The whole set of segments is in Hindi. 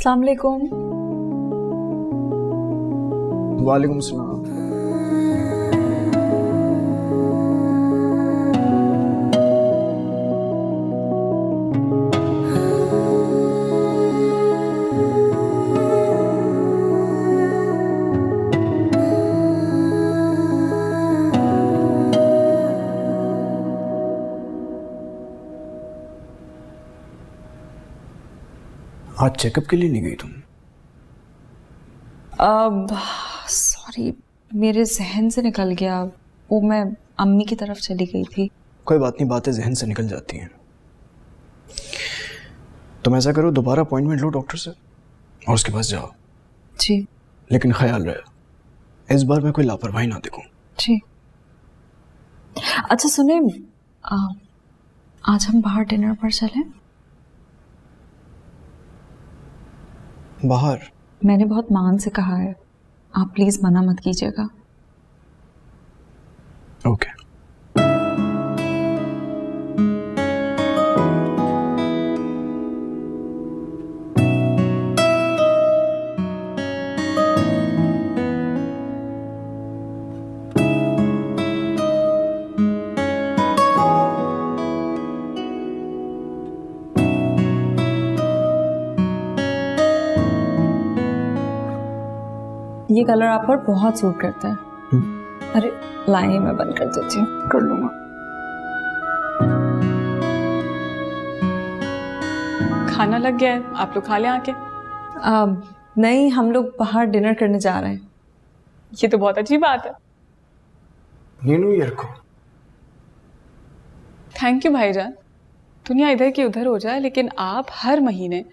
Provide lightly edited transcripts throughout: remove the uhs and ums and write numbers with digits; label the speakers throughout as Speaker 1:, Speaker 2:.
Speaker 1: अस्सलाम वालेकुम।
Speaker 2: वालेकुम सलाम। आज चेकअप के लिए नहीं गई तुम?
Speaker 1: सॉरी, मेरे जहन से निकल गया। वो मैं अम्मी की तरफ चली गई थी।
Speaker 2: कोई बात नहीं, बातें जहन से निकल जाती हैं। तुम ऐसा करो, दोबारा अपॉइंटमेंट लो डॉक्टर से और उसके पास जाओ।
Speaker 1: जी।
Speaker 2: लेकिन ख्याल रहे इस बार मैं कोई लापरवाही ना देखूं।
Speaker 1: जी। अच्छा सुने, आज हम बाहर डिनर पर चलें?
Speaker 2: बाहर?
Speaker 1: मैंने बहुत मान से कहा है, आप प्लीज मना मत कीजिएगा।
Speaker 2: ओके।
Speaker 1: ये कलर आप पर बहुत सूट करता है। अरे लाइन मैं बंद कर देती हूँ।
Speaker 2: कर लूंगा।
Speaker 3: खाना लग गया है, आप लोग खा लें आके।
Speaker 1: नहीं, हम लोग बाहर डिनर करने जा रहे हैं।
Speaker 3: ये तो बहुत अच्छी बात है।
Speaker 2: न्यू ईयर को।
Speaker 3: थैंक यू भाईजान। दुनिया इधर की उधर हो जाए, लेकिन आप हर महीने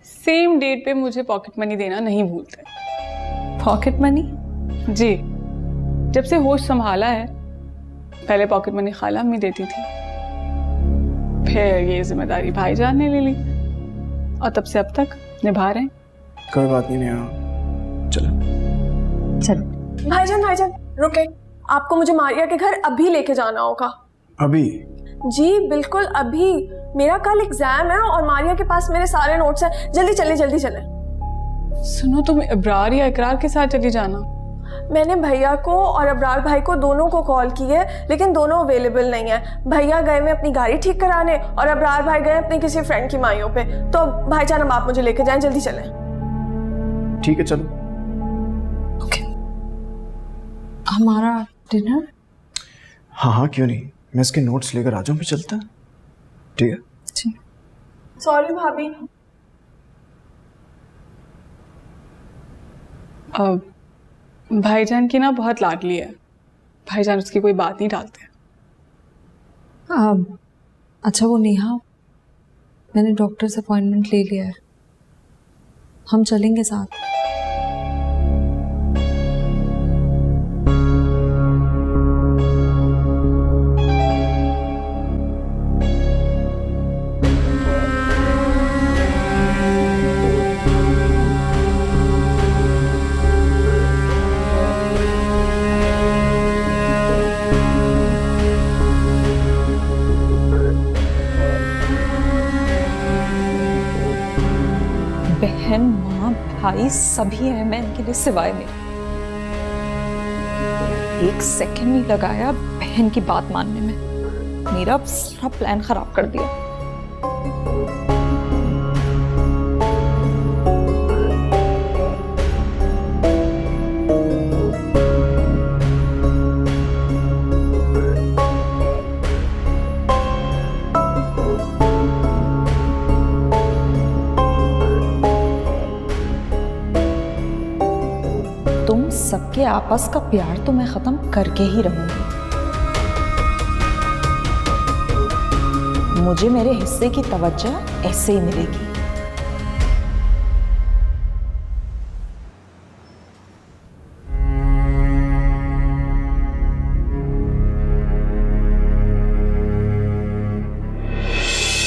Speaker 3: सेम डेट पे मुझे पॉकेट मनी देना नहीं भूलते।
Speaker 1: Pocket money?
Speaker 3: जी, जब से होश संभाला है, पहले पॉकेट मनी खाला अम्मी देती थी, फिर ये जिम्मेदारी भाईजान ने ले ली और तब से अब तक निभा रहे हैं।
Speaker 2: कोई बात नहीं नेहा, चलो।
Speaker 1: चलो।
Speaker 4: भाईजान रुके, आपको मुझे मारिया के घर अभी लेके जाना होगा।
Speaker 2: अभी?
Speaker 4: जी बिल्कुल अभी। मेरा कल एग्जाम है और मारिया के पास मेरे सारे नोट्स हैं। जल्दी चले।
Speaker 3: सुनो, तुम इब्रार या इकरार के साथ चली जाना।
Speaker 4: मैंने भैया को और अबरार भाई को दोनों को कॉल की है, लेकिन दोनों अवेलेबल नहीं है। भैया गए में अपनी गाड़ी ठीक कराने और अबरार भाई गए अपने किसी फ्रेंड की माइयों पे। तो भाईजान अब आप मुझे लेके जाएं, जल्दी चलें।
Speaker 2: ठीक है चलो।
Speaker 1: ओके। हमारा डिनर?
Speaker 2: हाँ क्यों नहीं, मैं इसके नोट्स लेकर आ जाऊं, फिर चलता है। ठीक है।
Speaker 1: जी।
Speaker 4: सॉरी भाभी।
Speaker 3: भाईजान की ना बहुत लाडली है, भाईजान उसकी कोई बात नहीं टालते।
Speaker 1: अच्छा वो नेहा, मैंने डॉक्टर से अपॉइंटमेंट ले लिया है, हम चलेंगे साथ। बहन माँ भाई सभी हैं मैं इनके लिए, सिवाय में। एक सेकंड नहीं लगाया बहन की बात मानने में, मेरा सारा प्लान खराब कर दिया। तुम सबके आपस का प्यार तो मैं खत्म करके ही रहूंगी। मुझे मेरे हिस्से की तवज्जो ऐसे ही मिलेगी।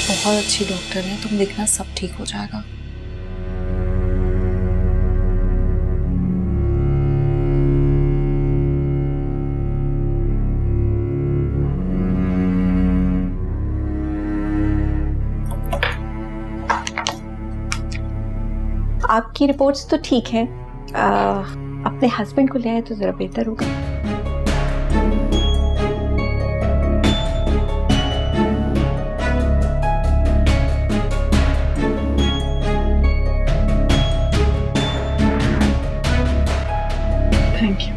Speaker 1: बहुत अच्छी डॉक्टर है, तुम देखना सब ठीक हो जाएगा।
Speaker 5: आपकी रिपोर्ट्स तो ठीक हैं, अपने हस्बैंड को ले आए तो ज़रा बेहतर होगा।
Speaker 3: Thank you.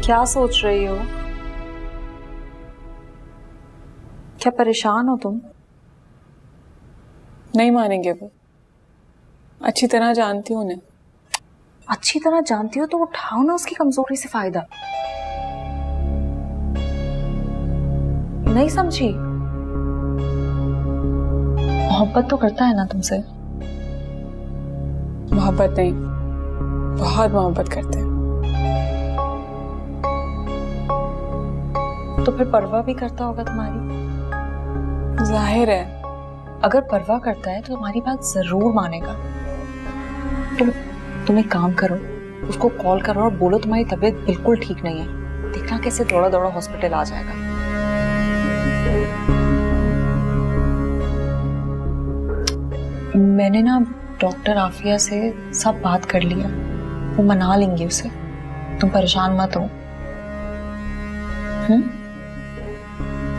Speaker 1: क्या सोच रही हो? क्या परेशान हो तुम?
Speaker 3: नहीं मानेंगे वो, अच्छी तरह जानती हूँ उन्हें।
Speaker 1: अच्छी तरह जानती हो तो उठाओ ना उसकी कमजोरी से फायदा। नहीं समझी? मोहब्बत तो करता है ना तुमसे?
Speaker 3: मोहब्बत नहीं, बहुत मोहब्बत करते हैं।
Speaker 1: तो फिर परवाह भी करता होगा तुम्हारी।
Speaker 3: जाहिर है।
Speaker 1: अगर परवाह करता है तो तुम्हारी बात जरूर मानेगा। तुम एक काम करो, उसको कॉल करो और बोलो तुम्हारी तबीयत बिल्कुल ठीक नहीं है। देखना कैसे दौड़ा दौड़ा हॉस्पिटल आ जाएगा। मैंने ना डॉक्टर आफिया से सब बात कर लिया, वो मना लेंगे उसे। तुम परेशान मत हो।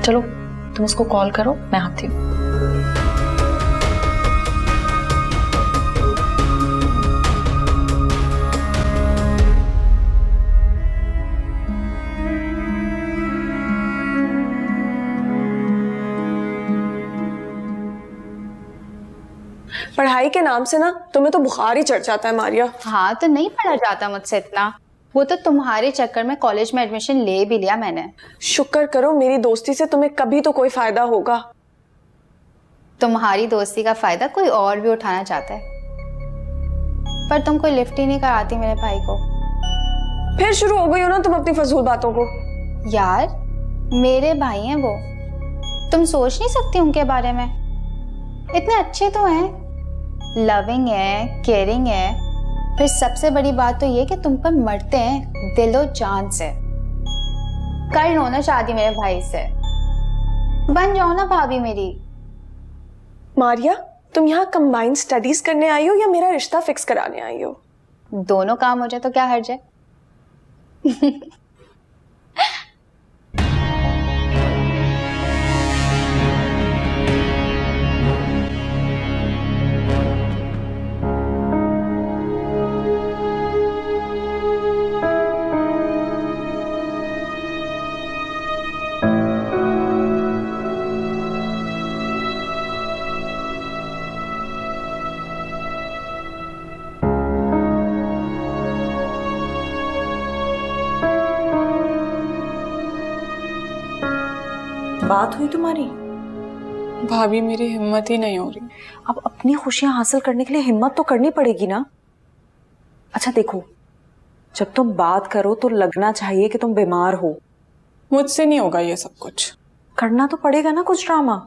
Speaker 1: चलो तुम उसको कॉल करो, मैं आती हूँ।
Speaker 4: पढ़ाई के नाम से ना तुम्हें तो बुखार ही चढ़ जाता है मारिया।
Speaker 6: हाँ तो नहीं पढ़ा जाता मुझसे इतना, वो तो तुम्हारे चक्कर में कॉलेज में एडमिशन ले भी लिया मैंने।
Speaker 4: शुक्र करो मेरी दोस्ती से तुम्हें कभी तो कोई फायदा होगा।
Speaker 6: तुम्हारी दोस्ती का फायदा कोई और भी उठाना चाहता है, पर तुम कोई लिफ्ट ही नहीं कराती मेरे भाई को।
Speaker 4: फिर शुरू हो गई हो ना तुम अपनी फजूल बातों को।
Speaker 6: यार मेरे भाई हैं वो, तुम सोच नहीं सकती उनके बारे में। इतने अच्छे तो हैं, लविंग है, केयरिंग है, फिर सबसे बड़ी बात तो ये कि तुम पर मरते हैं दिलो जान से। कर लो ना शादी मेरे भाई से, बन जाओ ना भाभी मेरी।
Speaker 4: मारिया तुम यहाँ कंबाइंड स्टडीज करने आई हो या मेरा रिश्ता फिक्स कराने आई हो?
Speaker 6: दोनों काम हो जाए तो क्या हर्ज है।
Speaker 1: बात हुई तुम्हारी?
Speaker 3: भाभी मेरी हिम्मत ही नहीं हो रही।
Speaker 1: अब अपनी खुशियां हासिल करने के लिए हिम्मत तो करनी पड़ेगी ना। अच्छा देखो, जब तुम बात करो तो लगना चाहिए कि तुम बीमार हो।
Speaker 3: मुझसे नहीं होगा ये सब कुछ।
Speaker 1: करना तो पड़ेगा ना कुछ ड्रामा।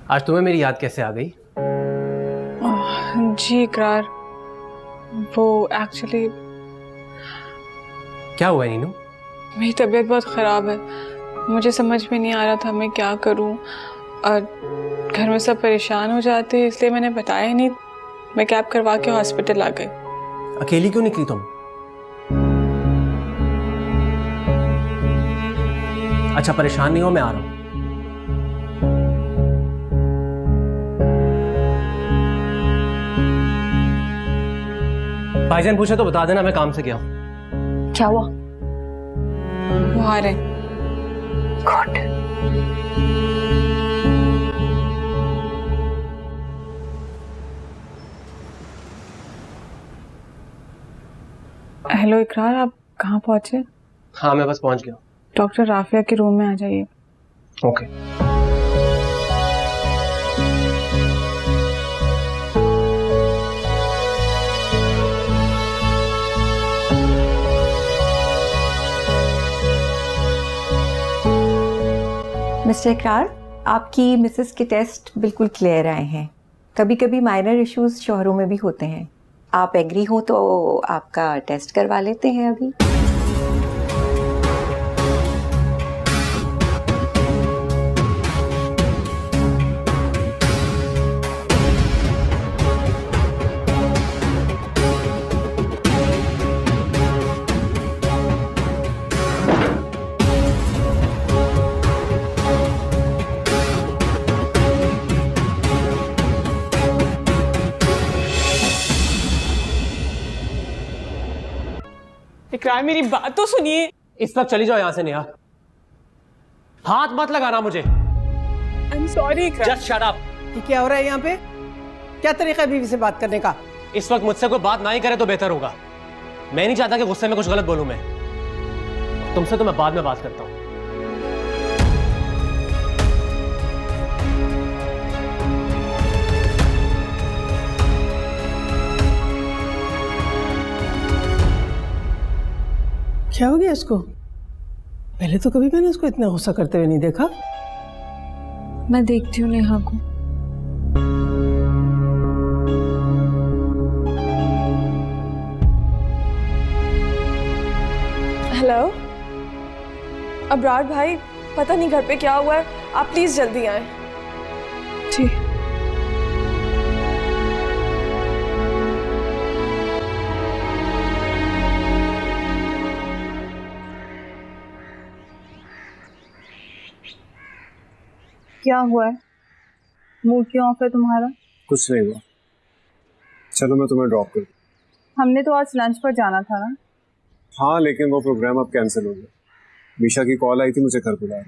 Speaker 7: आज तुम्हें मेरी याद कैसे आ गई?
Speaker 3: जी इकरार, वो एक्चुअली
Speaker 7: क्या हुआ नीनू?
Speaker 3: मेरी तबीयत बहुत ख़राब है, मुझे समझ में नहीं आ रहा था मैं क्या करूं, और घर में सब परेशान हो जाते हैं इसलिए मैंने बताया नहीं। मैं कैब करवा के हॉस्पिटल आ गई।
Speaker 7: अकेली क्यों निकली तुम? अच्छा परेशान नहीं हो, मैं आ रहा हूं। भाईजान पूछे तो बता देना मैं काम से गया हूं।
Speaker 1: क्या हुआ?
Speaker 3: वो आ रहे।
Speaker 1: गॉड।
Speaker 3: हेलो इकरार, आप कहाँ पहुंचे?
Speaker 7: हाँ मैं बस पहुंच गया।
Speaker 3: डॉक्टर राफिया के रूम में आ जाइए।
Speaker 7: ओके।
Speaker 5: मिस्टर इकरार, आपकी मिसेस के टेस्ट बिल्कुल क्लियर आए हैं। कभी कभी माइनर इश्यूज शोहरों में भी होते हैं। आप एग्री हो तो आपका टेस्ट करवा लेते हैं अभी।
Speaker 3: इकरार मेरी बात तो सुनिए।
Speaker 7: इस वक्त चली जाओ यहाँ से नेहा। हाथ मत लगाना मुझे।
Speaker 3: आई एम सॉरी इकरार।
Speaker 7: Just shut up.
Speaker 8: ये क्या हो रहा है यहाँ पे? क्या तरीका है बीवी से बात करने का?
Speaker 7: इस वक्त मुझसे कोई बात ना ही करे तो बेहतर होगा। मैं नहीं चाहता कि गुस्से में कुछ गलत बोलूं मैं। तुमसे तो मैं बाद में बात करता हूँ।
Speaker 8: क्या हो गया इसको? पहले तो कभी मैंने इसको इतना गुस्सा करते हुए नहीं देखा।
Speaker 1: मैं देखती हूँ नेहा को।
Speaker 4: हेलो अबरार भाई, पता नहीं घर पे क्या हुआ है, आप प्लीज जल्दी आए।
Speaker 1: जी।
Speaker 3: क्या हुआ है? मूड क्यों ऑफ है तुम्हारा?
Speaker 2: कुछ नहीं हुआ। चलो मैं तुम्हें ड्रॉप कर दूँ।
Speaker 3: हमने तो आज लंच पर जाना था ना।
Speaker 2: हाँ, लेकिन वो प्रोग्राम अब कैंसिल हो गया। मीशा की कॉल आई थी, मुझे घर बुलाया।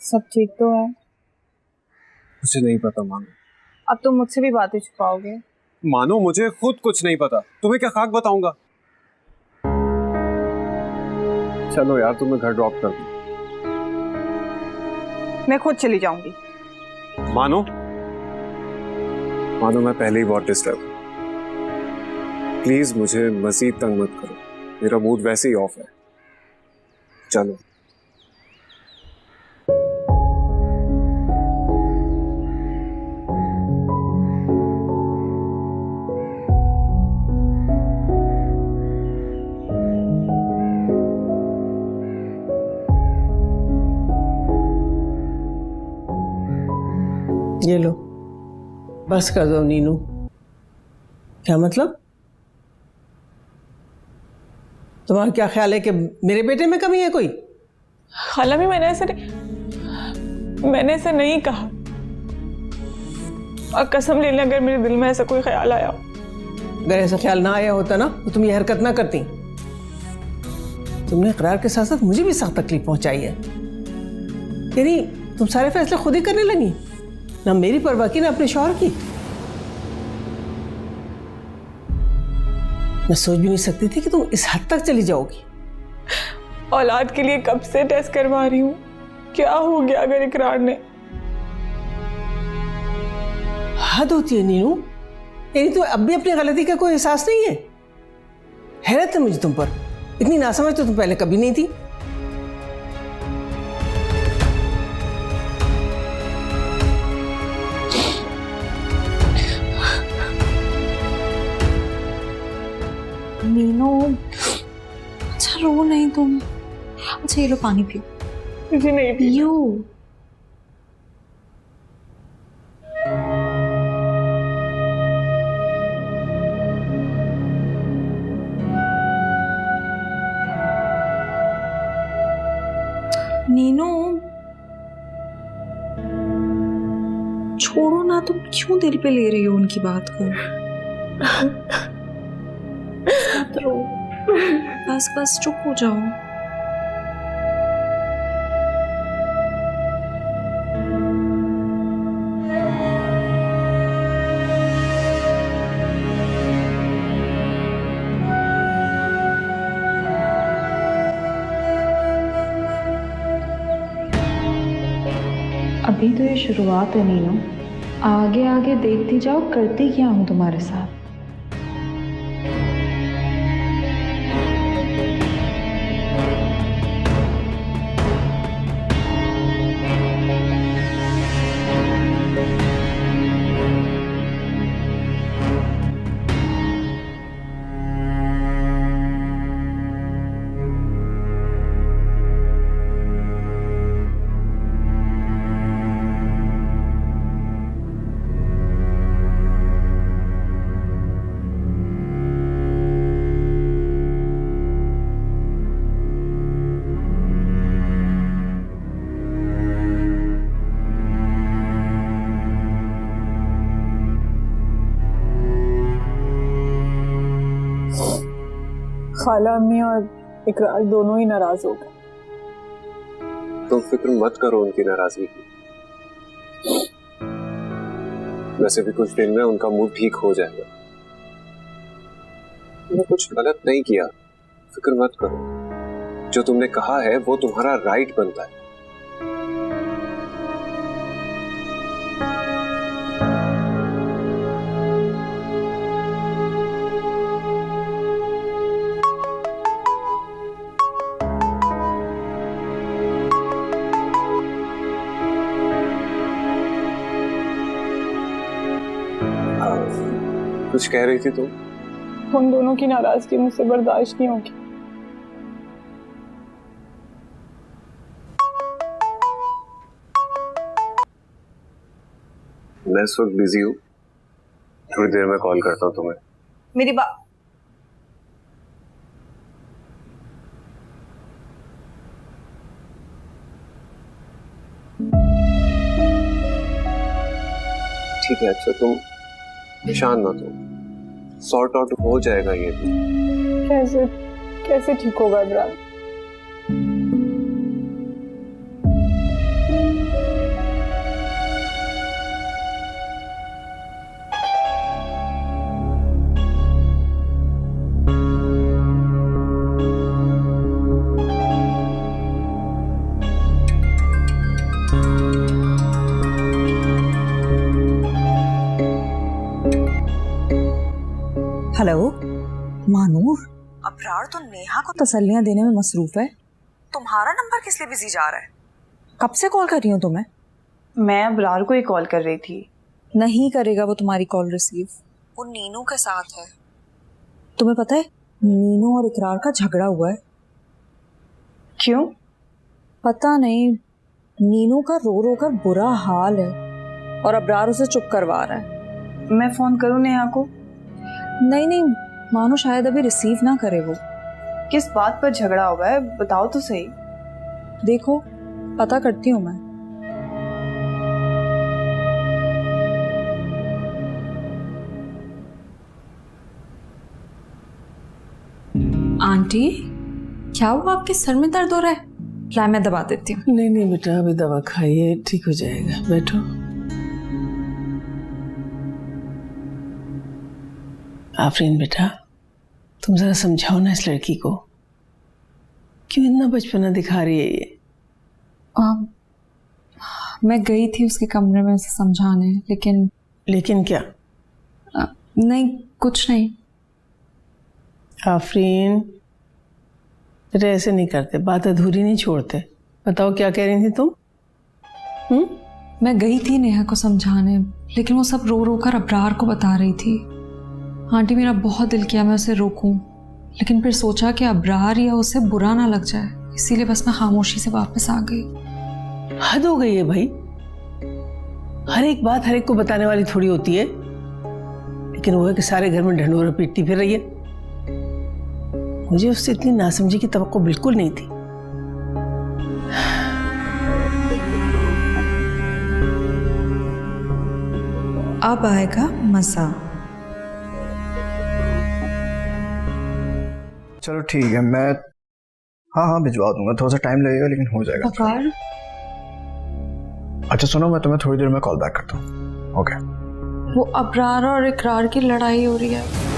Speaker 3: सब ठीक तो है?
Speaker 2: मुझे नहीं पता मानो।
Speaker 3: अब तुम मुझसे भी बातें छुपाओगे?
Speaker 2: मानो मुझे खुद कुछ नहीं पता, तुम्हें क्या खाक बताऊंगा। चलो यार, तुम्हें घर ड्रॉप कर दूं।
Speaker 3: मैं खुद चली जाऊंगी।
Speaker 2: मानो मैं पहले ही बहुत डिस्टर्ब हूं। प्लीज मुझे मजीद तंग मत करो, मेरा मूड वैसे ही ऑफ है। चलो।
Speaker 8: ये लो, बस कर दो नीनू। क्या मतलब? तुम्हारा क्या ख्याल है कि मेरे बेटे में कमी है कोई?
Speaker 3: खाला भी मैंने ऐसे नहीं कहा। और कसम ले लें, अगर मेरे दिल में ऐसा कोई ख्याल आया,
Speaker 8: अगर ऐसा ख्याल ना आया होता ना तो तुम ये हरकत ना करती। तुमने इकरार के साथ साथ मुझे भी सख्त तकलीफ पहुंचाई है। यानी तुम सारे फैसले खुद ही करने लगी, ना मेरी परवाह की ना अपने शौहर की। मैं सोच भी नहीं सकती थी कि तुम इस हद तक चली जाओगी।
Speaker 3: औलाद के लिए कब से टेस्ट करवा रही हूँ। क्या हो गया अगर इकरार ने?
Speaker 8: हद होती है नीनू। यानी तो अब भी अपनी गलती का कोई एहसास नहीं है? हैरत है मुझे तुम पर। इतनी नासमझ तो तुम पहले कभी नहीं थी।
Speaker 1: मीनू, अच्छा रो नहीं तुम। अच्छा ये लो पानी पियो।
Speaker 3: मुझे नहीं
Speaker 1: पियो। नीनू छोड़ो ना, तुम क्यों दिल पे ले रही हो उनकी बात को? मत रो, बस चुप हो जाओ।
Speaker 9: अभी तो ये शुरुआत है नीनू, आगे आगे देखती जाओ करती क्या हूँ तुम्हारे साथ।
Speaker 3: खाला अम्मी और इकरार दोनों ही नाराज हो गए।
Speaker 2: तुम फिक्र मत करो उनकी नाराजगी की, वैसे भी कुछ दिन में उनका मूड ठीक हो जाएगा। तुमने कुछ गलत नहीं किया, फिक्र मत करो। जो तुमने कहा है वो तुम्हारा राइट बनता है। कुछ कह रही थी तुम?
Speaker 3: उन दोनों की नाराजगी मुझसे बर्दाश्त नहीं होगी।
Speaker 2: मैं इस वक्त बिजी हूँ, थोड़ी देर में कॉल करता हूँ तुम्हें।
Speaker 1: मेरी बात
Speaker 2: ठीक है, अच्छा तुम शांत मत हो, सॉर्ट आउट हो जाएगा ये भी।
Speaker 3: कैसे कैसे ठीक होगा इमरान?
Speaker 1: हेलो मानूर, अबरार तो नेहा को तसल्लियां देने में मसरूफ है। तुम्हारा नंबर किस लिए बिजी जा रहा है? कब से कॉल कर रही हूँ तुम्हें?
Speaker 10: मैं अबरार को ही कॉल कर रही थी।
Speaker 1: नहीं करेगा वो तुम्हारी कॉल रिसीव, वो नीनू के साथ है। तुम्हें पता है नीनू और इकरार का झगड़ा हुआ है।
Speaker 10: क्यों?
Speaker 1: पता नहीं, नीनू का रो रो कर बुरा हाल है और अबरार उसे चुप करवा रहा है।
Speaker 10: मैं फोन करूं नेहा को?
Speaker 1: नहीं नहीं मानो, शायद अभी रिसीव ना करे वो।
Speaker 10: किस बात पर झगड़ा हुआ है बताओ तो सही।
Speaker 1: देखो पता करती हूँ मैं। आंटी क्या हुआ, आपके सर में दर्द हो रहा है? ला मैं दबा देती हूँ।
Speaker 8: नहीं नहीं बेटा, अभी दवा खाइए, ठीक हो जाएगा, बैठो। आफरीन बेटा, तुम जरा समझाओ ना इस लड़की को, क्यों इतना बचपना दिखा रही है ये?
Speaker 1: मैं गई थी उसके कमरे में उसे समझाने,
Speaker 8: लेकिन क्या?
Speaker 1: नहीं कुछ नहीं।
Speaker 8: आफरीन तेरे ऐसे नहीं करते, बात अधूरी नहीं छोड़ते। बताओ क्या कह रही थी तुम?
Speaker 1: मैं गई थी नेहा को समझाने, लेकिन वो सब रो रो कर अबरार को बता रही थी। आंटी मेरा बहुत दिल किया मैं उसे रोकूं, लेकिन फिर सोचा कि अबरार या उसे बुरा ना लग जाए, इसीलिए बस मैं खामोशी से वापस आ गई।
Speaker 8: हद हो गई है भाई, हर एक बात हर एक को बताने वाली थोड़ी होती है। लेकिन वो है कि सारे घर में ढंढोरा पीटती फिर रही है। मुझे उससे इतनी नासमझी की तवक्को बिल्कुल नहीं थी।
Speaker 1: अब आएगा मजा।
Speaker 11: चलो ठीक है, मैं हाँ भिजवा दूंगा, थोड़ा सा टाइम लगेगा लेकिन हो जाएगा।
Speaker 1: पकार?
Speaker 11: अच्छा सुनो, मैं तुम्हें थोड़ी देर में कॉल बैक करता हूँ। ओके।
Speaker 1: वो अबरार और इकरार की लड़ाई हो रही है।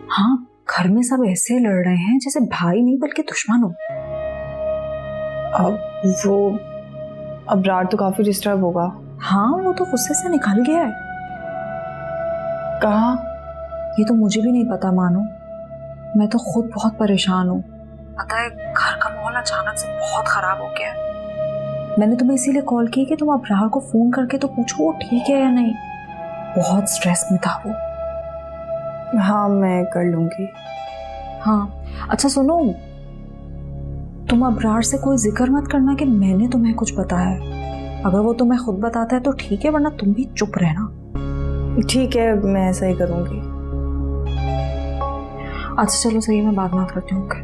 Speaker 1: हाँ, घर में सब ऐसे लड़ रहे हैं जैसे भाई नहीं बल्कि दुश्मन हो।
Speaker 10: अब वो अबरार तो काफी डिस्टर्ब होगा।
Speaker 1: हाँ वो तो गुस्से से निकल गया है।
Speaker 10: कहाँ?
Speaker 1: ये तो मुझे भी नहीं पता मानो, मैं तो खुद बहुत परेशान हूँ। पता है घर का माहौल अचानक से बहुत खराब हो गया है। मैंने तुम्हें इसीलिए कॉल की कि तुम अबरार को फोन करके तो पूछो वो ठीक है या नहीं। बहुत स्ट्रेस में था वो।
Speaker 10: हाँ मैं कर लूंगी।
Speaker 1: हाँ अच्छा सुनो, तुम अबरार से कोई जिक्र मत करना कि मैंने तुम्हें कुछ बताया है। अगर वो तुम्हें खुद बताता है तो ठीक है, वरना तुम भी चुप रहना।
Speaker 10: ठीक है, मैं ऐसा ही करूँगी।
Speaker 1: अच्छा चलो सही है, मैं बात बात करती हूँ। ओके।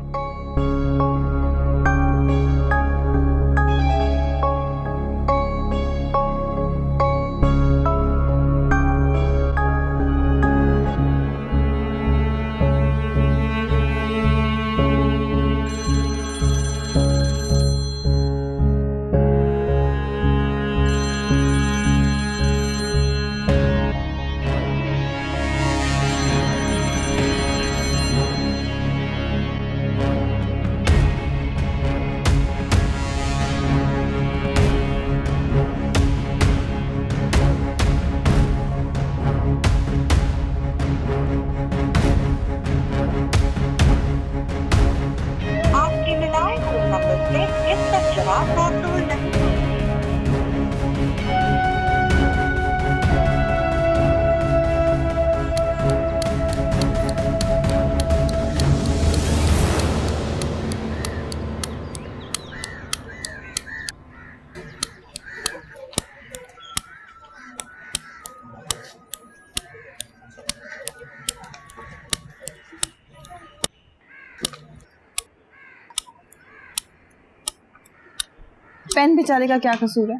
Speaker 10: पेन बेचारे का क्या कसूर है?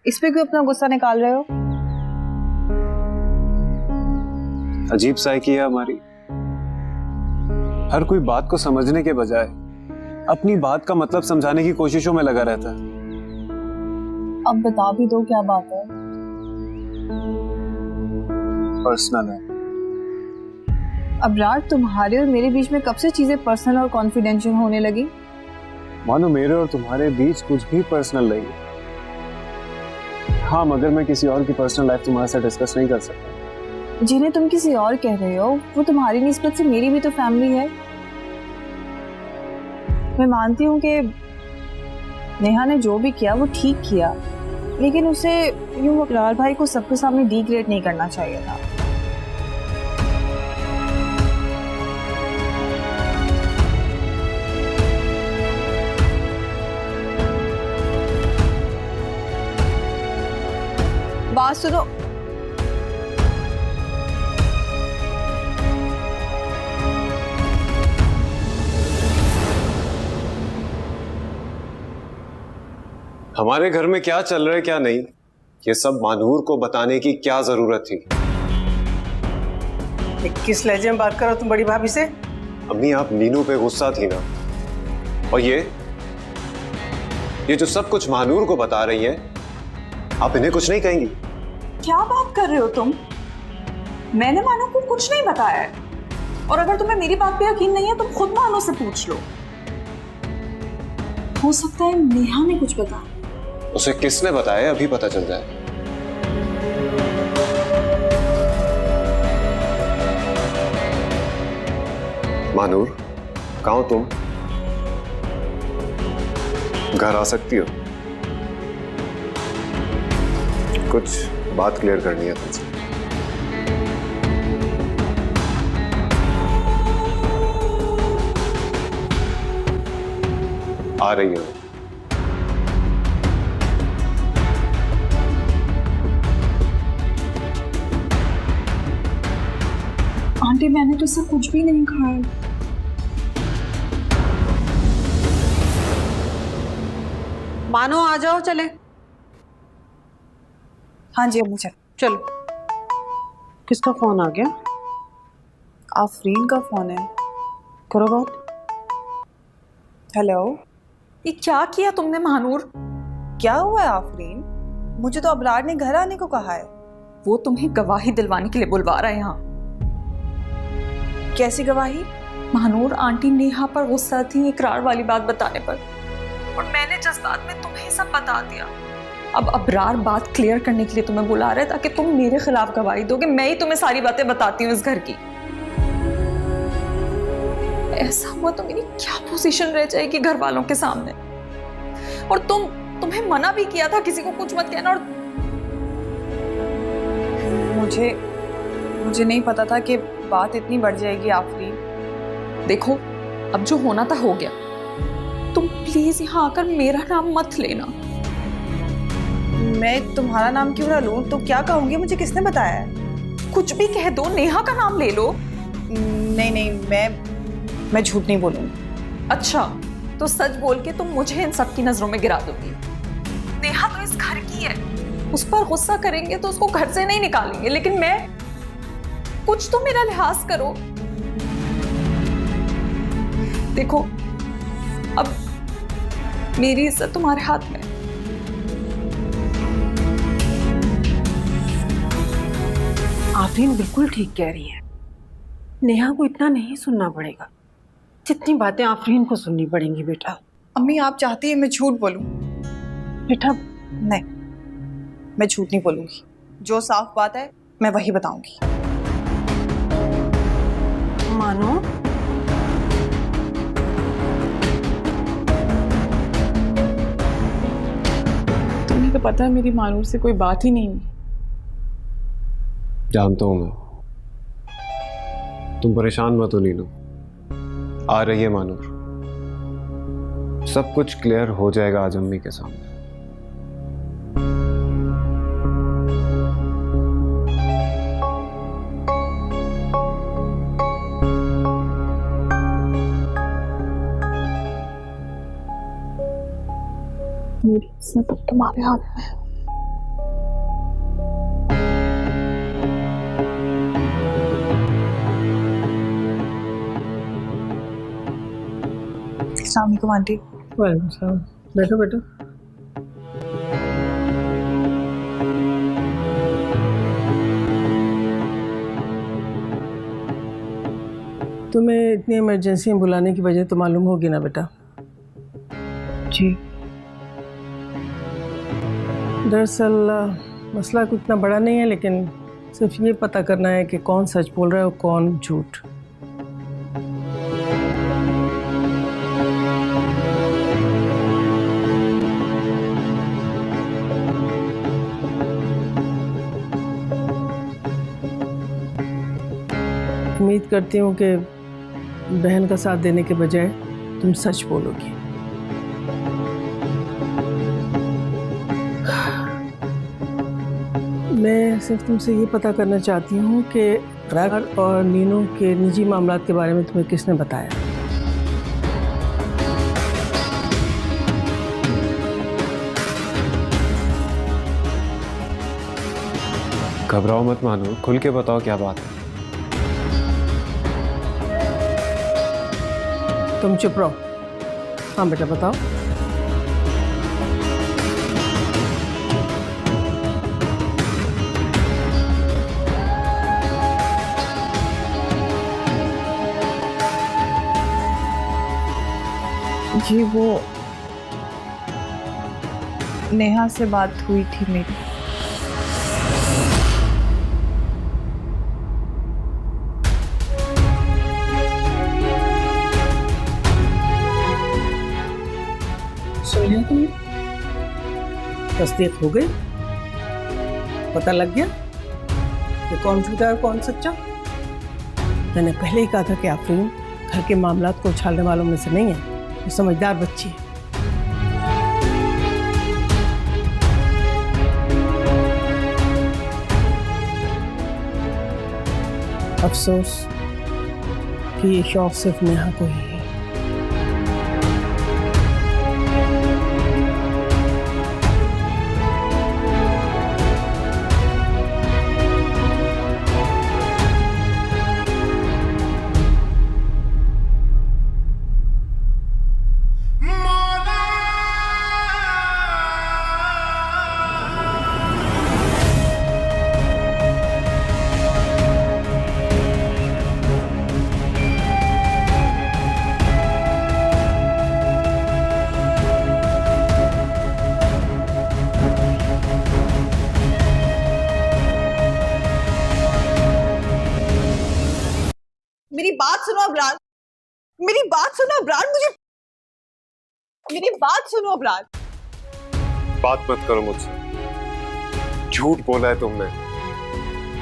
Speaker 10: इस पे क्यों अपना गुस्सा निकाल रहे हो?
Speaker 2: अजीब सा है कि है हमारी, हर कोई बात को समझने के बजाय अपनी बात का मतलब समझाने की कोशिशों में लगा रहता है।
Speaker 10: अब बता भी दो क्या बात है।
Speaker 2: पर्सनल है।
Speaker 10: अबरार, तुम्हारे और मेरे बीच में कब से चीजें पर्सनल और कॉन्फिडेंशियल होने लगी?
Speaker 2: मानो मेरे और तुम्हारे बीच कुछ भी पर्सनल नहीं है। हाँ, मगर मैं किसी और की पर्सनल लाइफ तुम्हारे साथ डिस्कस नहीं कर सकता।
Speaker 10: जिन्हें तुम किसी और कह रहे हो वो तुम्हारी निस्बत से मेरी भी तो फैमिली है। मैं मानती हूँ कि नेहा ने जो भी किया वो ठीक किया, लेकिन उसे यूं अबरार भाई को सबके सामने डिग्रेड नहीं करना चाहिए था। बात सुनो।
Speaker 2: हमारे घर में क्या चल रहा है क्या नहीं, ये सब मानूर को बताने की क्या जरूरत थी?
Speaker 8: किस लहजे में बात करो तुम बड़ी भाभी से?
Speaker 2: अम्मी, आप नीनू पे गुस्सा थी ना, और ये जो सब कुछ मानूर को बता रही है, आप इन्हें कुछ नहीं कहेंगी?
Speaker 1: क्या बात कर रहे हो तुम? मैंने मानो को कुछ नहीं बताया है, और अगर तुम्हें मेरी बात पे यकीन नहीं है तो खुद मानो से पूछ लो। हो सकता है नेहा ने कुछ बताया।
Speaker 2: उसे किसने बताया अभी पता चल जाए। मानूर, कहाँ हो तुम? घर आ सकती हो? कुछ बात क्लियर करनी है तुमसे। आ रही हो?
Speaker 1: आंटी, मैंने तो सब कुछ भी नहीं खाया।
Speaker 12: मानो आ जाओ, चले।
Speaker 10: हाँ जी अम्मू,
Speaker 12: चलो। किसका फोन आ गया?
Speaker 10: आफरीन का फोन है।
Speaker 12: करो बात।
Speaker 10: हेलो।
Speaker 1: ये क्या किया तुमने महानूर?
Speaker 10: क्या हुआ है आफरीन? मुझे तो अबरार ने घर आने को कहा है।
Speaker 1: वो तुम्हें गवाही दिलवाने के लिए बुलवा रहा है यहाँ।
Speaker 10: कैसी गवाही?
Speaker 1: महानूर, आंटी नेहा पर गुस्सा थी इकरार वाली बात बताने पर, और मैंने जज्बात में तुम्हें सब बता दिया। अब अबरार बात क्लियर करने के लिए तुम्हें बुला रहे ताकि तुम मेरे खिलाफ गवाही दो कि मैं ही तुम्हें सारी बातें बताती हूँ इस घर की। ऐसा हुआ तो मेरी क्या पोजीशन रह जाएगी घर वालों के सामने? और तुम्हें मना भी किया था किसी को कुछ मत कहना, और
Speaker 10: मुझे नहीं पता था कि बात इतनी बढ़ जाएगी आफरीन।
Speaker 1: देखो, अब जो होना था हो गया। तुम प्लीज यहाँ आकर मेरा नाम मत लेना।
Speaker 10: मैं तुम्हारा नाम क्यों ना लूं? तो क्या कहूंगी? मुझे किसने बताया है? कुछ भी कह दो, नेहा का नाम ले लो। नहीं नहीं, मैं झूठ नहीं बोलूंगी। अच्छा, तो सच बोल के तुम मुझे इन सब की नजरों में गिरा दोगी। नेहा तो इस घर की है, उस पर गुस्सा करेंगे तो उसको घर से नहीं निकालेंगे, लेकिन मैं, कुछ तो मेरा लिहाज करो। देखो, अब मेरी इज्जत तुम्हारे हाथ में।
Speaker 12: आफरीन बिल्कुल ठीक कह रही है। नेहा को इतना नहीं सुनना पड़ेगा, जितनी बातें आफरीन को सुननी पड़ेंगी। बेटा,
Speaker 10: अम्मी आप चाहती है मैं झूठ बोलूं?
Speaker 12: बेटा
Speaker 10: नहीं, मैं झूठ नहीं बोलूंगी। जो साफ बात है मैं वही बताऊंगी।
Speaker 12: मानो,
Speaker 3: तुम्हें तो पता है मेरी मानूर से कोई बात ही नहीं हुई।
Speaker 2: जानता हूं मैं। तुम परेशान मत हो नीनू, आ रही है मानूर, सब कुछ क्लियर हो जाएगा आज अम्मी के सामने।
Speaker 3: मेरी इज्जत तुम्हारे हाथ में है।
Speaker 10: अस्सलाम वालेकुम आंटी।
Speaker 8: वालेकुम सलाम। बैठो बैठो। तुम्हें इतनी इमरजेंसी में बुलाने की वजह तो मालूम होगी ना बेटा?
Speaker 10: जी।
Speaker 8: दरअसल मसला कुछ इतना बड़ा नहीं है, लेकिन सिर्फ ये पता करना है कि कौन सच बोल रहा है और कौन झूठ। उम्मीद करती हूँ कि बहन का साथ देने के बजाय तुम सच बोलोगी। मैं सिर्फ तुमसे ये पता करना चाहती हूँ कि राग और नीनू के निजी मामलात के बारे में तुम्हें किसने बताया?
Speaker 2: घबराओ मत मानूर, खुल के बताओ क्या बात है।
Speaker 8: तुम चुप रहो। हाँ बेटा बताओ।
Speaker 10: जी, वो नेहा से बात हुई थी मेरी।
Speaker 8: सुन लिया तुमने? तस्दीक हो गई? पता लग गया कि कौन झूठा है कौन सच्चा? मैंने पहले ही कहा था कि आफरीन घर के मामलात को उछालने वालों में से नहीं है, वो समझदार बच्ची है। अफसोस कि ये शौक सिर्फ नेहा को ही है।
Speaker 10: मेरी बात सुनो अबरार, मेरी बात सुनो अबरार, मुझे मेरी बात सुनो अबरार।
Speaker 2: बात मत करो मुझसे, झूठ बोला है तुमने।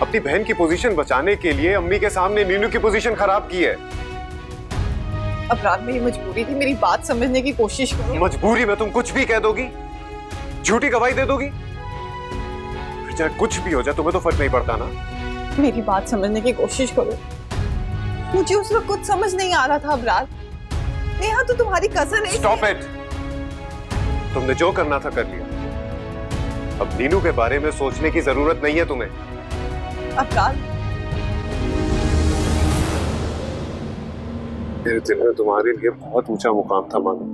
Speaker 2: अपनी बहन की पोजीशन बचाने के लिए अम्मी के सामने नीनू की पोजीशन खराब की है।
Speaker 10: अबरार मेरी मजबूरी थी, मेरी बात समझने की कोशिश करो।
Speaker 2: मजबूरी में तुम कुछ भी कह दोगी, झूठी गवाही दे दोगी, फिर चाहे कुछ भी हो जाए तुम्हें तो फर्क नहीं पड़ता ना।
Speaker 4: मेरी बात समझने की कोशिश करो। मुझे उस वक्त कुछ समझ नहीं आ रहा था अबरार। नेहा तो तुम्हारी कजन है।
Speaker 2: Stop it. तुमने जो करना था कर लिया। अब नीनू के बारे में सोचने की जरूरत नहीं है तुम्हें।
Speaker 4: अबरार,
Speaker 2: मेरे दिल में तुम्हारे लिए बहुत ऊंचा मुकाम था मानो,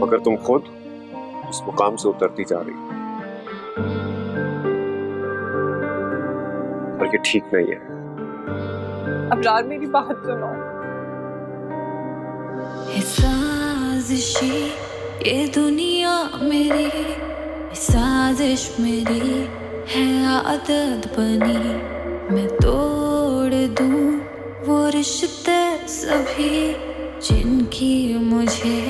Speaker 2: मगर तुम खुद उस मुकाम से उतरती जा रही हो और ये ठीक नहीं है।
Speaker 4: अबरार मेरी बात सुनो।
Speaker 13: साजिशी ये दुनिया मेरी, साजिश मेरी है आदत बनी, मैं तोड़ दूं वो रिश्ते सभी जिनकी मुझे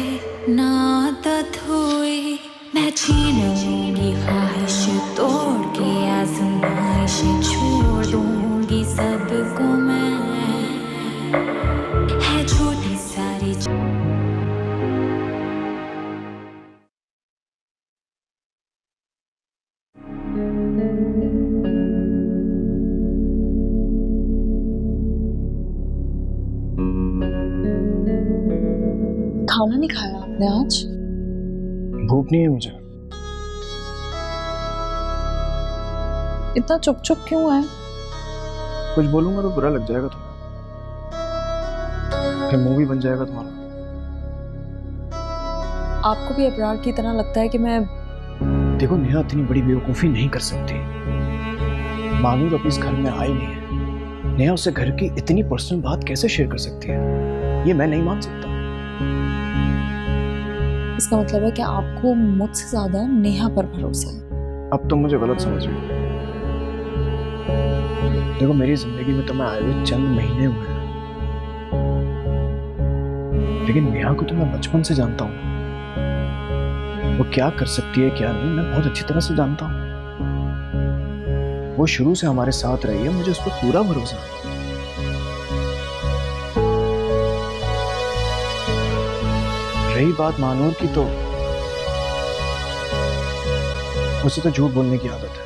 Speaker 13: ना आदत हुई। मैं छीन लूंगी ख्वाहिश तोड़ के, आजमाइश छोड़ दूंगी सबको मैं, है छोटी सारी
Speaker 1: खाना नहीं खाया आपने आज?
Speaker 11: भूख नहीं है मुझे।
Speaker 1: इतना चुप चुप क्यों है?
Speaker 11: कुछ बोलूंगा तो बुरा लग जाएगा तुम्हें, फिर मुंह भी बन जाएगा तुम्हारा।
Speaker 1: आपको भी अबरार की तरह लगता है कि मैं...
Speaker 11: देखो नेहा इतनी बड़ी बेवकूफ़ी नहीं कर सकती। मानूर अभी इस घर में आई नहीं है। नेहा उससे घर की इतनी पर्सनल बात कैसे शेयर कर सकती है? ये मैं नहीं मान सकता।
Speaker 1: इसका मतलब है कि आपको मुझसे ज्यादा नेहा पर भरोसा है।
Speaker 11: अब तुम मुझे गलत समझ रही हो। देखो मेरी जिंदगी में तो मैं आए हुए चंद महीने हुए हैं, लेकिन नेहा को तो मैं बचपन से जानता हूँ। वो क्या कर सकती है क्या नहीं, मैं बहुत अच्छी तरह से जानता हूँ। वो शुरू से हमारे साथ रही है, मुझे उस पर पूरा भरोसा है। रही बात मानूर की, तो उसे तो झूठ बोलने की आदत है,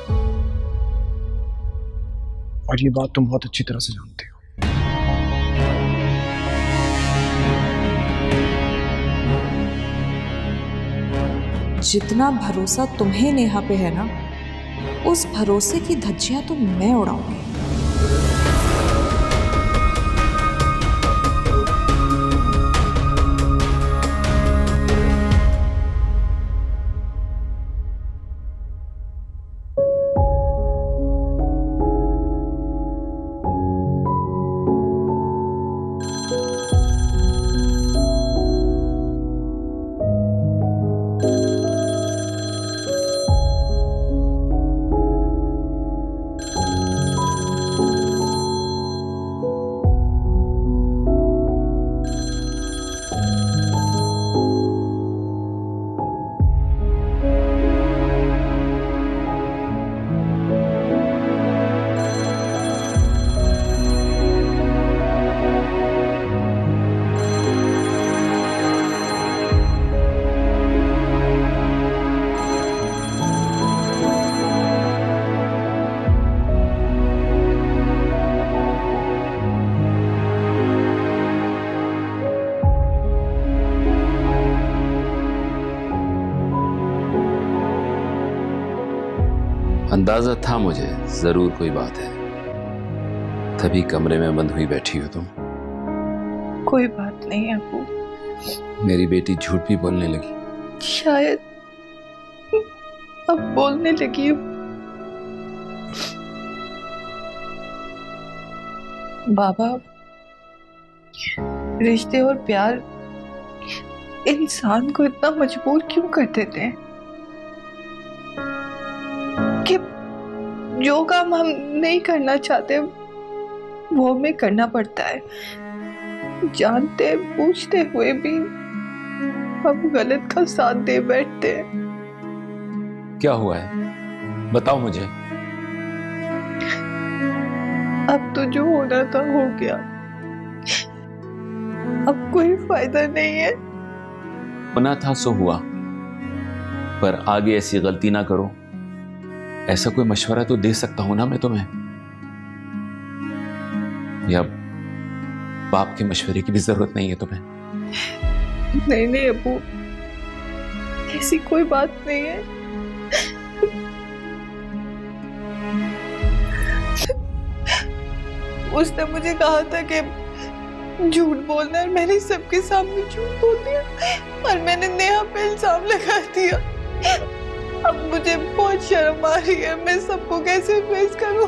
Speaker 11: और ये बात तुम बहुत अच्छी तरह से जानते हो।
Speaker 1: जितना भरोसा तुम्हें नेहा पे है ना, उस भरोसे की धज्जियां तो मैं उड़ाऊंगी।
Speaker 14: अंदाजा था मुझे जरूर कोई बात है, तभी कमरे में बंद हुई बैठी हो तुम।
Speaker 4: कोई बात नहीं है अबू।
Speaker 14: मेरी बेटी झूठ भी बोलने लगी।
Speaker 4: शायद अब बोलने लगी हूँ। बाबा, रिश्ते और प्यार इंसान को इतना मजबूर क्यों कर देते हैं कि जो काम हम नहीं करना चाहते वो हमें करना पड़ता है, जानते पूछते हुए भी हम गलत का साथ दे बैठते हैं।
Speaker 14: क्या हुआ है बताओ मुझे।
Speaker 4: अब तो जो होना था हो गया, अब कोई फायदा नहीं है।
Speaker 14: होना था सो हुआ, पर आगे ऐसी गलती ना करो। ऐसा कोई मशवरा तो दे सकता हूं ना मैं तुम्हें। या बाप के मशवरे की भी जरूरत नहीं है तुम्हें?
Speaker 4: नहीं नहीं अबू, ऐसी कोई बात नहीं है। उसने मुझे कहा था कि झूठ बोलना है, मैंने सबके सामने झूठ बोल दिया और मैंने नेहा पे इल्जाम लगा दिया। अब मुझे बहुत शर्म आ रही है, मैं सबको कैसे फेस करूं?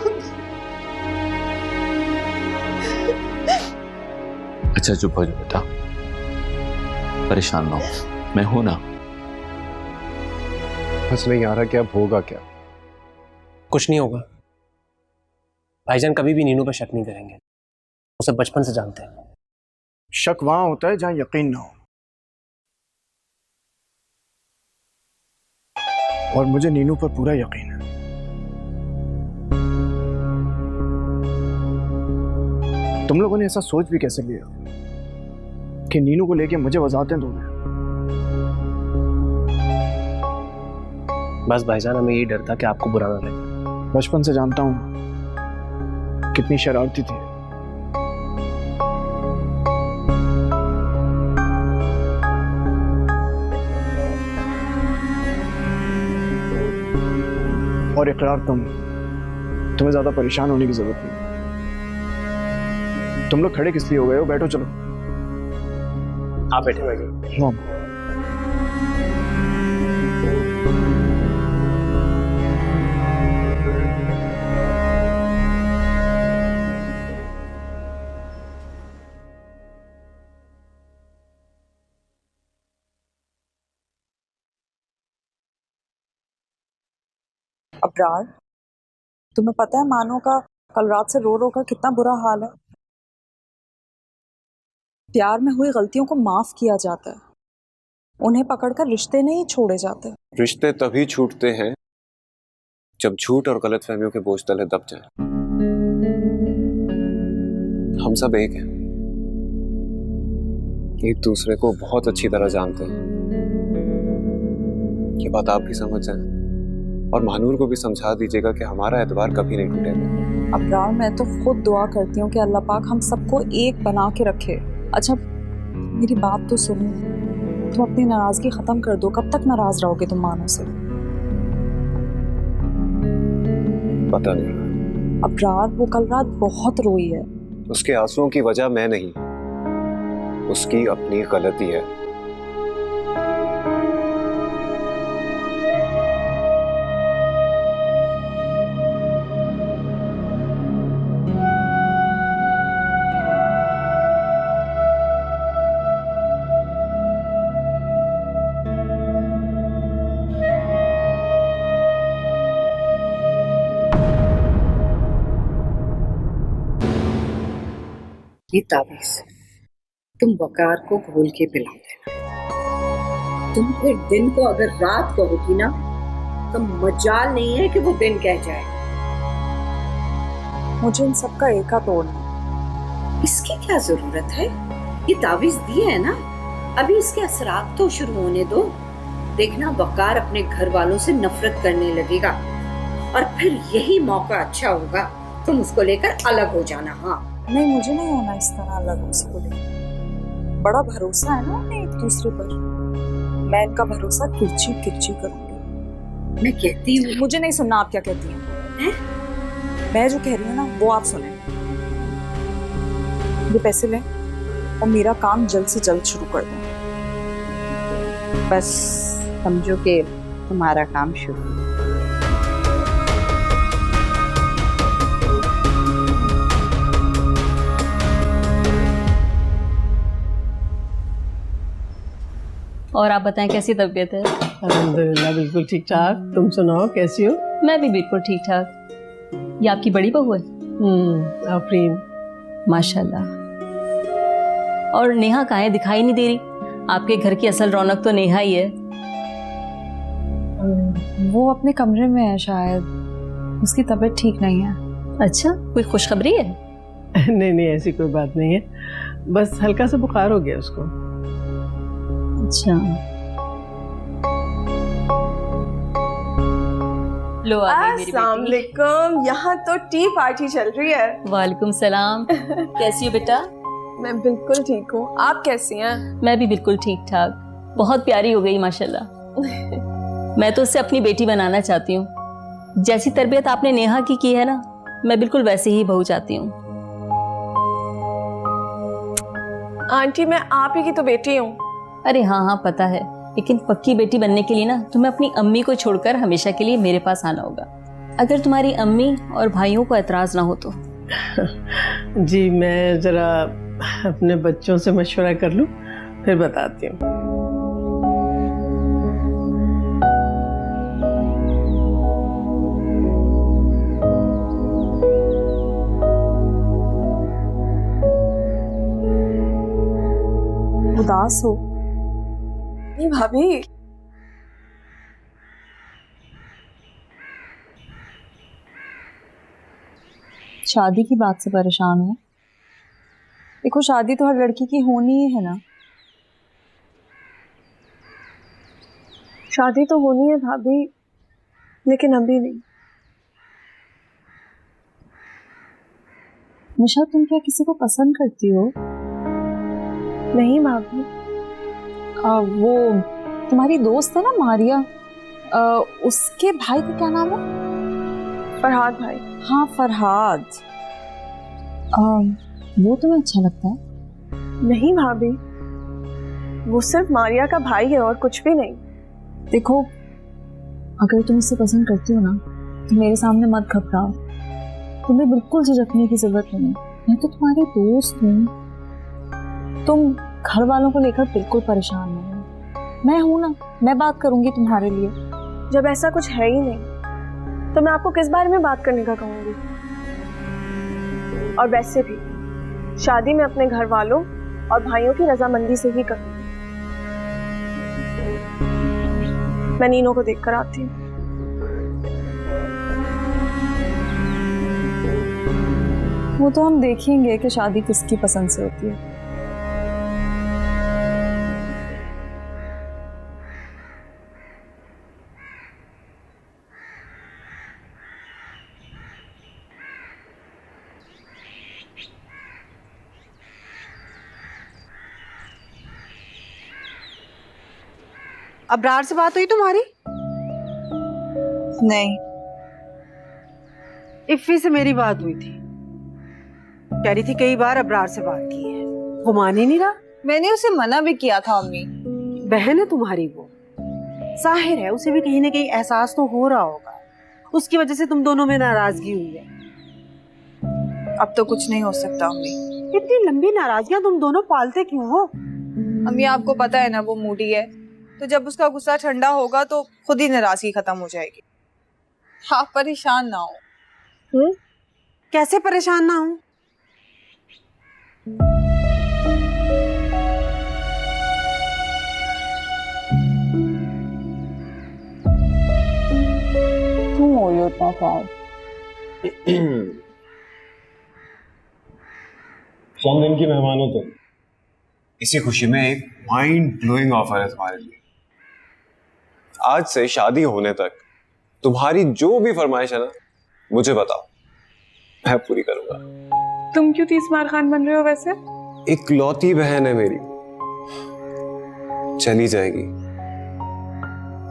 Speaker 14: अच्छा चुप हो जाओ बेटा, परेशान ना हो, मैं हूं ना।
Speaker 2: बस नहीं आ रहा कि अब होगा क्या।
Speaker 7: कुछ नहीं होगा। भाईजान कभी भी नीनू पर शक नहीं करेंगे, वो सब बचपन से जानते हैं।
Speaker 11: शक वहां होता है जहां यकीन ना हो, और मुझे नीनू पर पूरा यकीन है। तुम लोगों ने ऐसा सोच भी कैसे लिया कि नीनू को लेके मुझे वजाहतें दोगे?
Speaker 7: बस भाईजान हमें यही डर था कि आपको बुरा ना लगे।
Speaker 11: बचपन से जानता हूं कितनी शरारती थी। और इकरार तुम्हें ज्यादा परेशान होने की जरूरत नहीं। तुम लोग खड़े किस लिए हो गए हो? बैठो, चलो।
Speaker 7: आप बैठे बैठे।
Speaker 11: हाँ।
Speaker 1: अब्रार, तुम्हें पता है मानो का कल रात से रो रो कर कितना बुरा हाल है। प्यार में हुई गलतियों को माफ किया जाता है, उन्हें पकड़कर रिश्ते नहीं छोड़े जाते।
Speaker 2: रिश्ते तभी छूटते हैं जब झूठ और गलतफहमियों के बोझ तले दब जाए। हम सब एक हैं, एक दूसरे को बहुत अच्छी तरह जानते हैं। ये बात आप भी समझ जाएं और महानूर को भी समझा दीजिएगा कि हमारा एतबार कभी नहीं टूटेगा।
Speaker 1: अब्रार, मैं तो खुद दुआ करती हूँ कि अल्लाह पाक हम सबको एक बना के रखे। अच्छा मेरी बात तो सुनो, तुम अपनी नाराजगी खत्म कर दो। कब तक नाराज रहोगे तुम मानो से?
Speaker 2: पता नहीं।
Speaker 1: अब्रार, वो कल रात बहुत रोई है।
Speaker 2: उसके आंसुओं की वजह मैं नहीं, उसकी अपनी गलती है।
Speaker 12: ये ताबीज तुम वकार को घोल के पिला देना। तुम फिर दिन को अगर रात कहोगी ना तो मजाल नहीं है कि वो दिन कह जाए।
Speaker 1: मुझे इन सब का एका तोड़ना।
Speaker 12: इसकी क्या जरूरत है? ये ताबीज दिए है ना, अभी इसके असरात तो शुरू होने दो। देखना वकार अपने घर वालों से नफरत करने लगेगा और फिर यही मौका अच्छा होगा तुम उसको लेकर अलग हो जाना। हाँ
Speaker 1: नहीं, मुझे नहीं होना इस तरह अलग उसको लेकर। बड़ा भरोसा है ना उन्हें एक दूसरे पर। मैं इनका भरोसा किरची किरची करूंगी।
Speaker 12: मैं कहती हूँ,
Speaker 1: मुझे नहीं सुनना आप क्या कहती हैं। मैं जो कह रही हूँ ना वो आप सुने। ये पैसे लें और मेरा काम जल्द से जल्द शुरू कर दें।
Speaker 12: बस समझो कि तुम्हारा काम शुरू।
Speaker 15: और आप बताएं कैसी तबीयत है?
Speaker 8: अल्हम्दुलिल्लाह बिल्कुल ठीक ठाक। तुम सुनाओ कैसी हो?
Speaker 15: मैं भी बिल्कुल ठीक ठाक। ये आपकी बड़ी बहू है?
Speaker 8: आफरीन।
Speaker 15: माशाल्लाह। और नेहा कहाँ है? दिखाई नहीं दे रही। आपके घर की असल रौनक तो नेहा ही है।
Speaker 1: वो अपने कमरे में है शायद, उसकी तबीयत ठीक नहीं है।
Speaker 15: अच्छा, कोई खुशखबरी है?
Speaker 8: नहीं नहीं ऐसी कोई बात नहीं है, बस हल्का सा बुखार हो गया उसको।
Speaker 15: अच्छा लो आ गई मेरी
Speaker 4: अस्सलाम
Speaker 15: बेटी।
Speaker 4: वालेकुम। यहाँ तो टी पार्टी चल रही है।
Speaker 15: वालेकुम सलाम। कैसी हो बेटा?
Speaker 4: मैं बिल्कुल ठीक हूँ, आप कैसी हैं?
Speaker 15: मैं भी बिल्कुल ठीक ठाक। बहुत प्यारी हो गई माशाल्लाह। मैं तो उससे अपनी बेटी बनाना चाहती हूँ। जैसी तरबियत आपने नेहा की है ना, मैं बिल्कुल वैसे ही बहू चाहती हूँ।
Speaker 4: आंटी मैं आप ही की तो बेटी हूँ।
Speaker 15: अरे हाँ हाँ पता है, लेकिन पक्की बेटी बनने के लिए ना तुम्हें अपनी अम्मी को छोड़कर हमेशा के लिए मेरे पास आना होगा, अगर तुम्हारी अम्मी और भाइयों को एतराज ना हो तो।
Speaker 8: जी मैं ज़रा अपने बच्चों से मशवरा कर लूँ, फिर बताती हूँ।
Speaker 1: उदास हो?
Speaker 4: नहीं भाभी,
Speaker 1: शादी की बात से परेशान हो? देखो शादी तो हर लड़की की होनी ही है ना।
Speaker 4: शादी तो होनी है भाभी, लेकिन अभी नहीं।
Speaker 1: निशा तुम क्या किसी को पसंद करती हो?
Speaker 4: नहीं भाभी।
Speaker 1: वो तुम्हारी दोस्त है ना मारिया, उसके भाई का क्या नाम है?
Speaker 4: फरहाद भाई।
Speaker 1: हाँ फरहाद। वो तुम्हें अच्छा लगता है?
Speaker 4: नहीं भाभी, वो सिर्फ मारिया का भाई है और कुछ भी नहीं।
Speaker 1: देखो अगर तुम उससे पसंद करती हो ना तो मेरे सामने मत घबराओ, तुम्हें बिल्कुल झिझकने की जरूरत नहीं है। मैं तो तुम्हारी दोस्त हूँ, तुम घर वालों को लेकर बिल्कुल परेशान नहीं हो। मैं हूं ना, मैं बात करूंगी तुम्हारे लिए।
Speaker 4: जब ऐसा कुछ है ही नहीं तो मैं आपको किस बारे में बात करने का कहूंगी। और वैसे भी शादी में अपने घर वालों और भाइयों की रजामंदी से ही करूंगी। मैं नीनो को देखकर आती हूँ।
Speaker 1: वो तो हम देखेंगे कि शादी किसकी पसंद से होती है।
Speaker 10: अब्रार से बात हुई तुम्हारी?
Speaker 16: नहीं।
Speaker 10: इफ्फी से मेरी बात हुई थी, कह रही थी कई बार अब्रार से बात की है, वो मान ही नहीं रहा।
Speaker 16: मैंने उसे मना भी किया था अम्मी।
Speaker 10: बहन है तुम्हारी वो, जाहिर है उसे भी कहीं ना कहीं एहसास तो हो रहा होगा, उसकी वजह से तुम दोनों में नाराजगी हुई है।
Speaker 16: अब तो कुछ नहीं हो सकता अम्मी।
Speaker 10: इतनी लंबी नाराजगियां तुम दोनों पालते क्यों हो?
Speaker 16: अम्मी आपको पता है ना वो मूडी है, तो जब उसका गुस्सा ठंडा होगा तो खुद ही नाराजगी खत्म हो जाएगी। आप परेशान ना हो।
Speaker 10: कैसे परेशान ना हो?
Speaker 1: क्यों हो रही हो इतना ख्याल?
Speaker 2: दिन की मेहमान हो तुम, इसी खुशी में एक माइंड ब्लोइंग ऑफर है तुम्हारे लिए। आज से शादी होने तक तुम्हारी जो भी फरमाइश है ना मुझे बताओ, मैं पूरी करूंगा।
Speaker 3: तुम क्यों 30 मार खान बन रहे हो वैसे?
Speaker 2: इकलौती बहन है मेरी, चली जाएगी,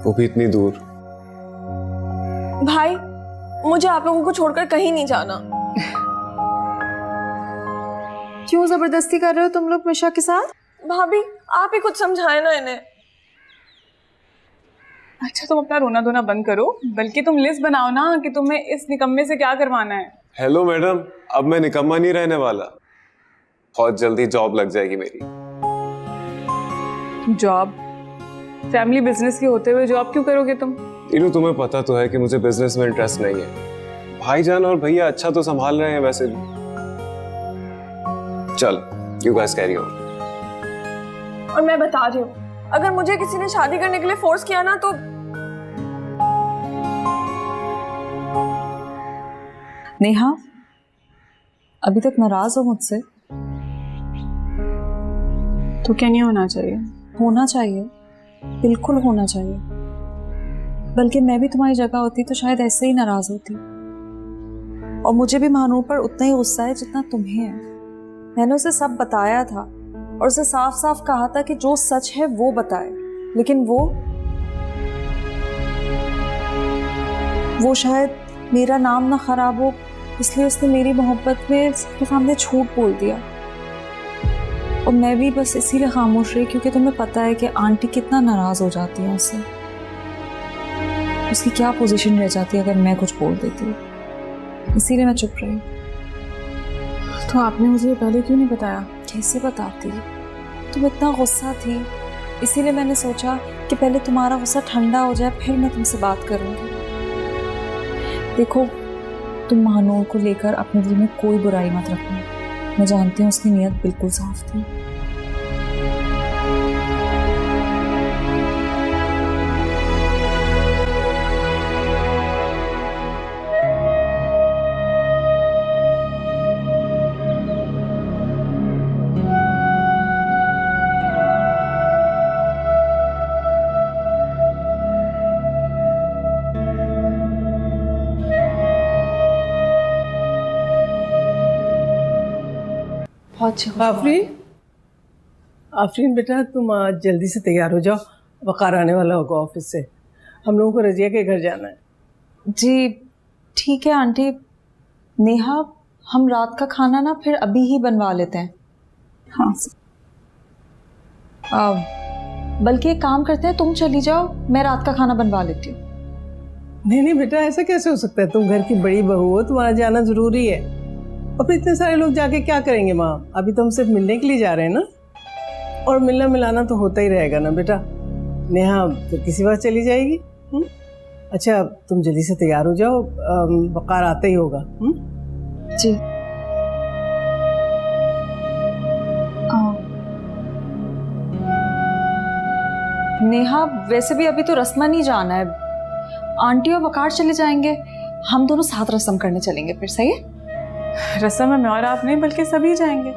Speaker 2: वो भी इतनी दूर।
Speaker 4: भाई मुझे आप लोगों को छोड़कर कहीं नहीं जाना।
Speaker 16: क्यों जबरदस्ती कर रहे हो तुम लोग मिशा के साथ?
Speaker 4: भाभी आप ही कुछ समझाए ना इन्हें।
Speaker 3: अच्छा तुम अपना रोना धोना बंद करो, बल्कि तुम लिस्ट बनाओ ना कि तुम्हें इस निकम्मे से क्या करवाना है।
Speaker 2: हेलो मैडम, अब मैं निकम्मा नहीं रहने वाला, बहुत जल्दी जॉब लग जाएगी मेरी।
Speaker 3: जॉब? फैमिली बिजनेस के होते हुए जॉब क्यों करोगे तुम?
Speaker 2: तीनों तुम्हें पता तो है कि मुझे बिजनेस में इंटरेस्ट नहीं है। भाईजान और भैया अच्छा तो संभाल रहे हैं वैसे भी। चल यू गाइस कैरी ऑन।
Speaker 4: और मैं बता रही हूँ, अगर मुझे किसी ने शादी करने के लिए फोर्स किया ना तो
Speaker 1: नेहा अभी तक नाराज हो मुझसे?
Speaker 3: तो क्या नहीं होना चाहिए?
Speaker 1: होना चाहिए, बिल्कुल होना चाहिए। बल्कि मैं भी तुम्हारी जगह होती तो शायद ऐसे ही नाराज होती। और मुझे भी महानूर पर उतना ही गुस्सा है जितना तुम्हें है। मैंने उसे सब बताया था और उसे साफ साफ कहा था कि जो सच है वो बताए, लेकिन वो शायद मेरा नाम ना खराब हो इसलिए उसने मेरी मोहब्बत में सबके सामने झूठ बोल दिया। और मैं भी बस इसीलिए खामोश रही क्योंकि तुम्हें पता है कि आंटी कितना नाराज हो जाती है उससे। उसकी क्या पोजीशन रह जाती है अगर मैं कुछ बोल देती हूँ, इसीलिए मैं चुप रही।
Speaker 3: तो आपने मुझे पहले क्यों नहीं बताया?
Speaker 1: कैसे बताती, तुम इतना गुस्सा थी, इसीलिए मैंने सोचा कि पहले तुम्हारा गुस्सा ठंडा हो जाए फिर मैं तुमसे बात करूंगी। देखो, तुम महानूर को लेकर अपने दिल में कोई बुराई मत रखना। मैं जानती हूँ उसकी नीयत बिल्कुल साफ थी।
Speaker 8: आफरीन बेटा, तुम आज जल्दी से तैयार हो जाओ, वक़ार आने वाला होगा ऑफिस से। हम लोगों को रजिया के घर जाना है।
Speaker 1: जी ठीक है आंटी। नेहा, हम रात का खाना ना फिर अभी ही बनवा लेते हैं। हाँ बल्कि एक काम करते हैं, तुम चली जाओ, मैं रात का खाना बनवा लेती हूँ।
Speaker 8: नहीं बेटा, ऐसा कैसे हो सकता है? तुम घर की बड़ी बहू हो, तुम्हारा जाना जरूरी है। और फिर इतने सारे लोग जाके क्या करेंगे माँ? अभी तो हम सिर्फ मिलने के लिए जा रहे हैं ना, और मिलना मिलाना तो होता ही रहेगा ना बेटा। नेहा तो किसी बात चली जाएगी। अच्छा, तुम जल्दी से तैयार हो जाओ, वक़ार आता ही होगा।
Speaker 1: जी नेहा, वैसे भी अभी तो रस्मा नहीं जाना है, आंटी और वक़ार चले जाएंगे, हम दोनों साथ रस्म करने चलेंगे फिर। सही है?
Speaker 3: रस्म में मैं और आप नहीं बल्कि सभी जाएंगे।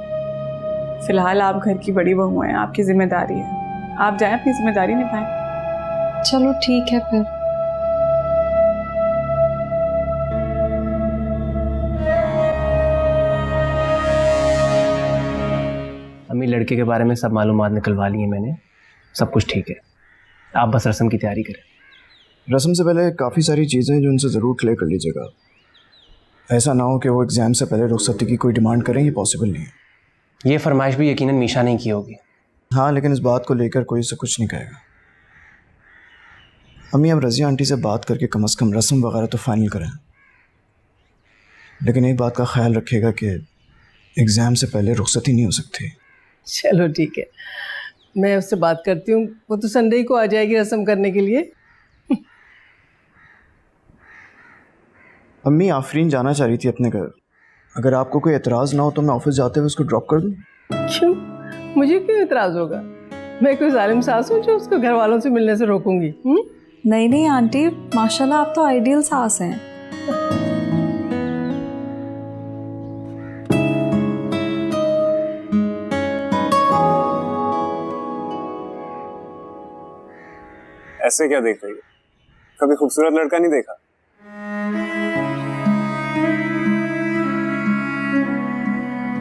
Speaker 3: फिलहाल आप घर की बड़ी बहू हैं, आपकी जिम्मेदारी है, आप जाएं अपनी जिम्मेदारी निभाएं।
Speaker 1: चलो ठीक है फिर।
Speaker 7: अम्मी, लड़के के बारे में सब मालूमात निकलवा ली है मैंने, सब कुछ ठीक है। आप बस रस्म की तैयारी करें।
Speaker 11: रस्म से पहले काफ़ी सारी चीज़ें जो उनसे ज़रूर क्लियर कर लीजिएगा। ऐसा ना हो कि वो एग्ज़ाम से पहले रुखसती की कोई डिमांड करें, ये पॉसिबल नहीं है।
Speaker 7: ये फरमाइश भी यकीनन मीशा नहीं की होगी।
Speaker 11: हाँ, लेकिन इस बात को लेकर कोई उससे कुछ नहीं कहेगा। अम्मी, अब रज़िया आंटी से बात करके कम से कम रस्म वगैरह तो फाइनल करें, लेकिन एक बात का ख्याल रखिएगा कि एग्ज़ाम से पहले रुखसती नहीं हो सकती।
Speaker 8: चलो ठीक है, मैं उससे बात करती हूँ। वो तो संडे को आ जाएगी रस्म करने के लिए।
Speaker 11: अम्मी, आफरीन जाना चाह रही थी अपने घर। अगर आपको कोई एतराज़ ना हो तो मैं ऑफिस जाते हुए उसको ड्रॉप कर दूँ?
Speaker 8: क्यों? मुझे क्यों एतराज़ होगा? मैं कोई जालिम सास हूँ जो उसको घर वालों से मिलने से रोकूंगी?
Speaker 1: नहीं नहीं आंटी, माशाल्लाह आप तो आइडियल सास हैं।
Speaker 2: ऐसे क्या देख रही है? कभी खूबसूरत लड़का नहीं देखा?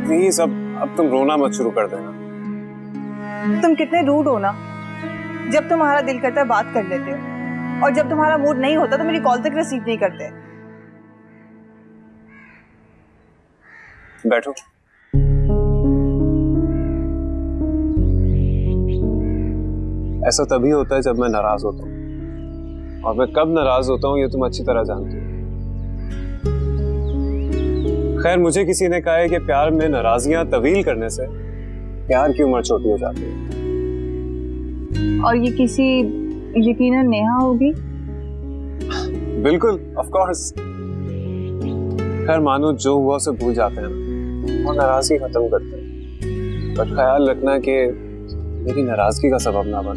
Speaker 2: प्लीज अब तुम रोना मत शुरू कर देना।
Speaker 16: तुम कितने रूड हो ना, जब तुम्हारा दिल करता है बात कर लेते हो, और जब तुम्हारा मूड नहीं होता तो मेरी कॉल तक रिसीव नहीं करते।
Speaker 2: बैठो। ऐसा तभी होता है जब मैं नाराज होता हूँ, और मैं कब नाराज होता हूँ ये तुम अच्छी तरह जानती हो। खैर, मुझे किसी ने कहा है कि प्यार में नाराजियां तवील करने से प्यार की उम्र छोटी हो जाती है।
Speaker 16: और ये किसी यकीनन नेहा होगी।
Speaker 2: बिल्कुल, ऑफ कोर्स। खैर मानो जो हुआ उसे भूल जाते हैं और नाराजगी खत्म करते हैं, पर ख्याल रखना कि मेरी नाराजगी का सबब ना बन।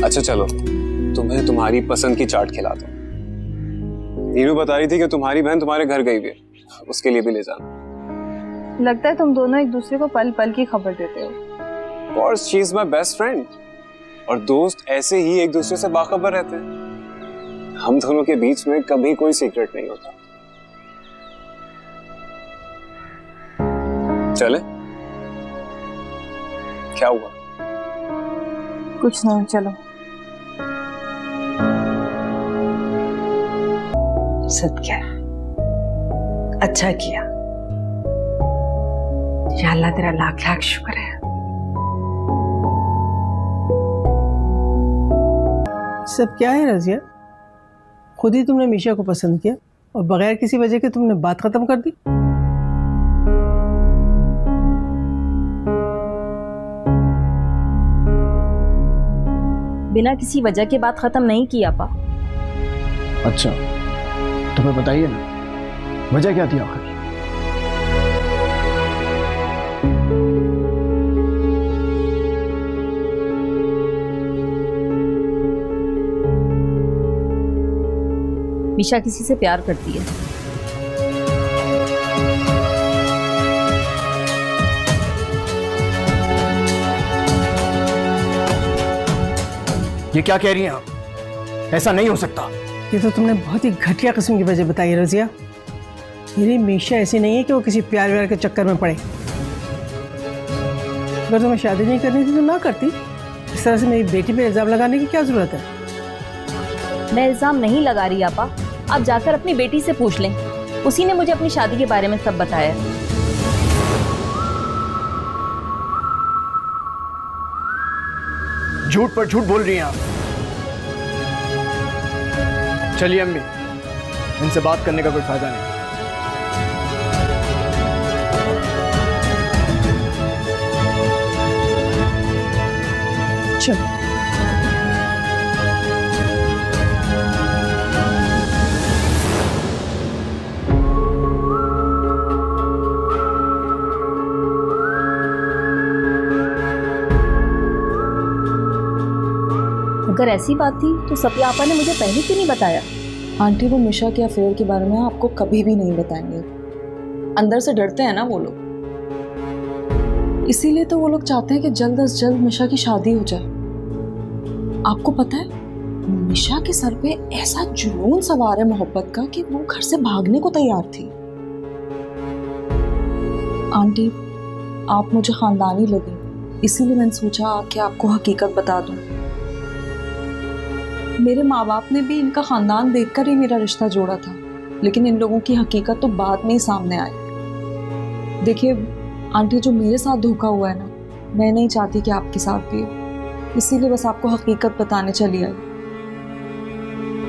Speaker 2: अच्छा चलो, तुम्हें तुम्हारी पसंद की चाट खिलाता हूँ। नीनू बता रही थी कि तुम्हारी बहन तुम्हारे घर गई हुई है, उसके लिए भी ले जाना।
Speaker 16: लगता है तुम दोनों एक दूसरे को पल पल की खबर देते हो।
Speaker 2: Of course, she is my best friend. और दोस्त ऐसे ही एक दूसरे से बाखबर रहते हैं। हम दोनों के बीच में कभी कोई सीक्रेट नहीं होता। चले? क्या हुआ?
Speaker 1: कुछ नहीं, चलो।
Speaker 5: सत्या, अच्छा किया। या अल्लाह तेरा लाख लाख शुक्र है।
Speaker 8: सब क्या है रजिया? खुद ही तुमने मीशा को पसंद किया और बगैर किसी वजह के तुमने बात खत्म कर दी।
Speaker 15: बिना किसी वजह के बात खत्म नहीं की आपा।
Speaker 11: अच्छा, तुम्हें बताइए ना, वजह क्या थी आखिर?
Speaker 15: मीशा किसी से प्यार करती है।
Speaker 11: ये क्या कह रही हैं आप? ऐसा नहीं हो सकता।
Speaker 8: ये तो तुमने बहुत ही घटिया किस्म की वजह बताई रजिया। मेरी मीशा ऐसी नहीं है कि वो किसी प्यार व्यार के चक्कर में पड़े। अगर तुम्हें शादी नहीं करनी थी तो ना करती। इस तरह से मेरी बेटी पे इल्जाम लगाने की क्या जरूरत है?
Speaker 15: मैं इल्जाम नहीं लगा रही आपा, आप जाकर अपनी बेटी से पूछ लें। उसी ने मुझे अपनी शादी के बारे में सब बताया।
Speaker 11: झूठ पर झूठ बोल रही हैं आप। चलिए अम्मी, इनसे बात करने का कोई फायदा नहीं।
Speaker 8: चलो।
Speaker 15: अगर ऐसी बात थी तो सफिया आपा ने मुझे पहले क्यों नहीं बताया?
Speaker 1: आंटी, वो मिशा के अफेयर के बारे में आपको कभी भी नहीं बताएंगे। अंदर से डरते हैं ना वो लोग, इसीलिए तो वो लोग चाहते हैं कि जल्द से जल्द मिशा की शादी हो जाए। आपको पता है, मिशा के सर पे ऐसा जुनून सवार है मोहब्बत का कि वो घर से भागने को तैयार थी। आंटी, आप मुझे खानदानी लगी, इसीलिए मैंने सोचा कि आपको हकीकत बता दूं। मेरे माँ बाप ने भी इनका खानदान देखकर ही मेरा रिश्ता जोड़ा था, लेकिन इन लोगों की हकीकत तो बाद में ही सामने आई। देखिए आंटी, जो मेरे साथ धोखा हुआ है ना, मैं नहीं चाहती कि आपके साथ भी हो, इसीलिए बस आपको हकीकत बताने चली आई।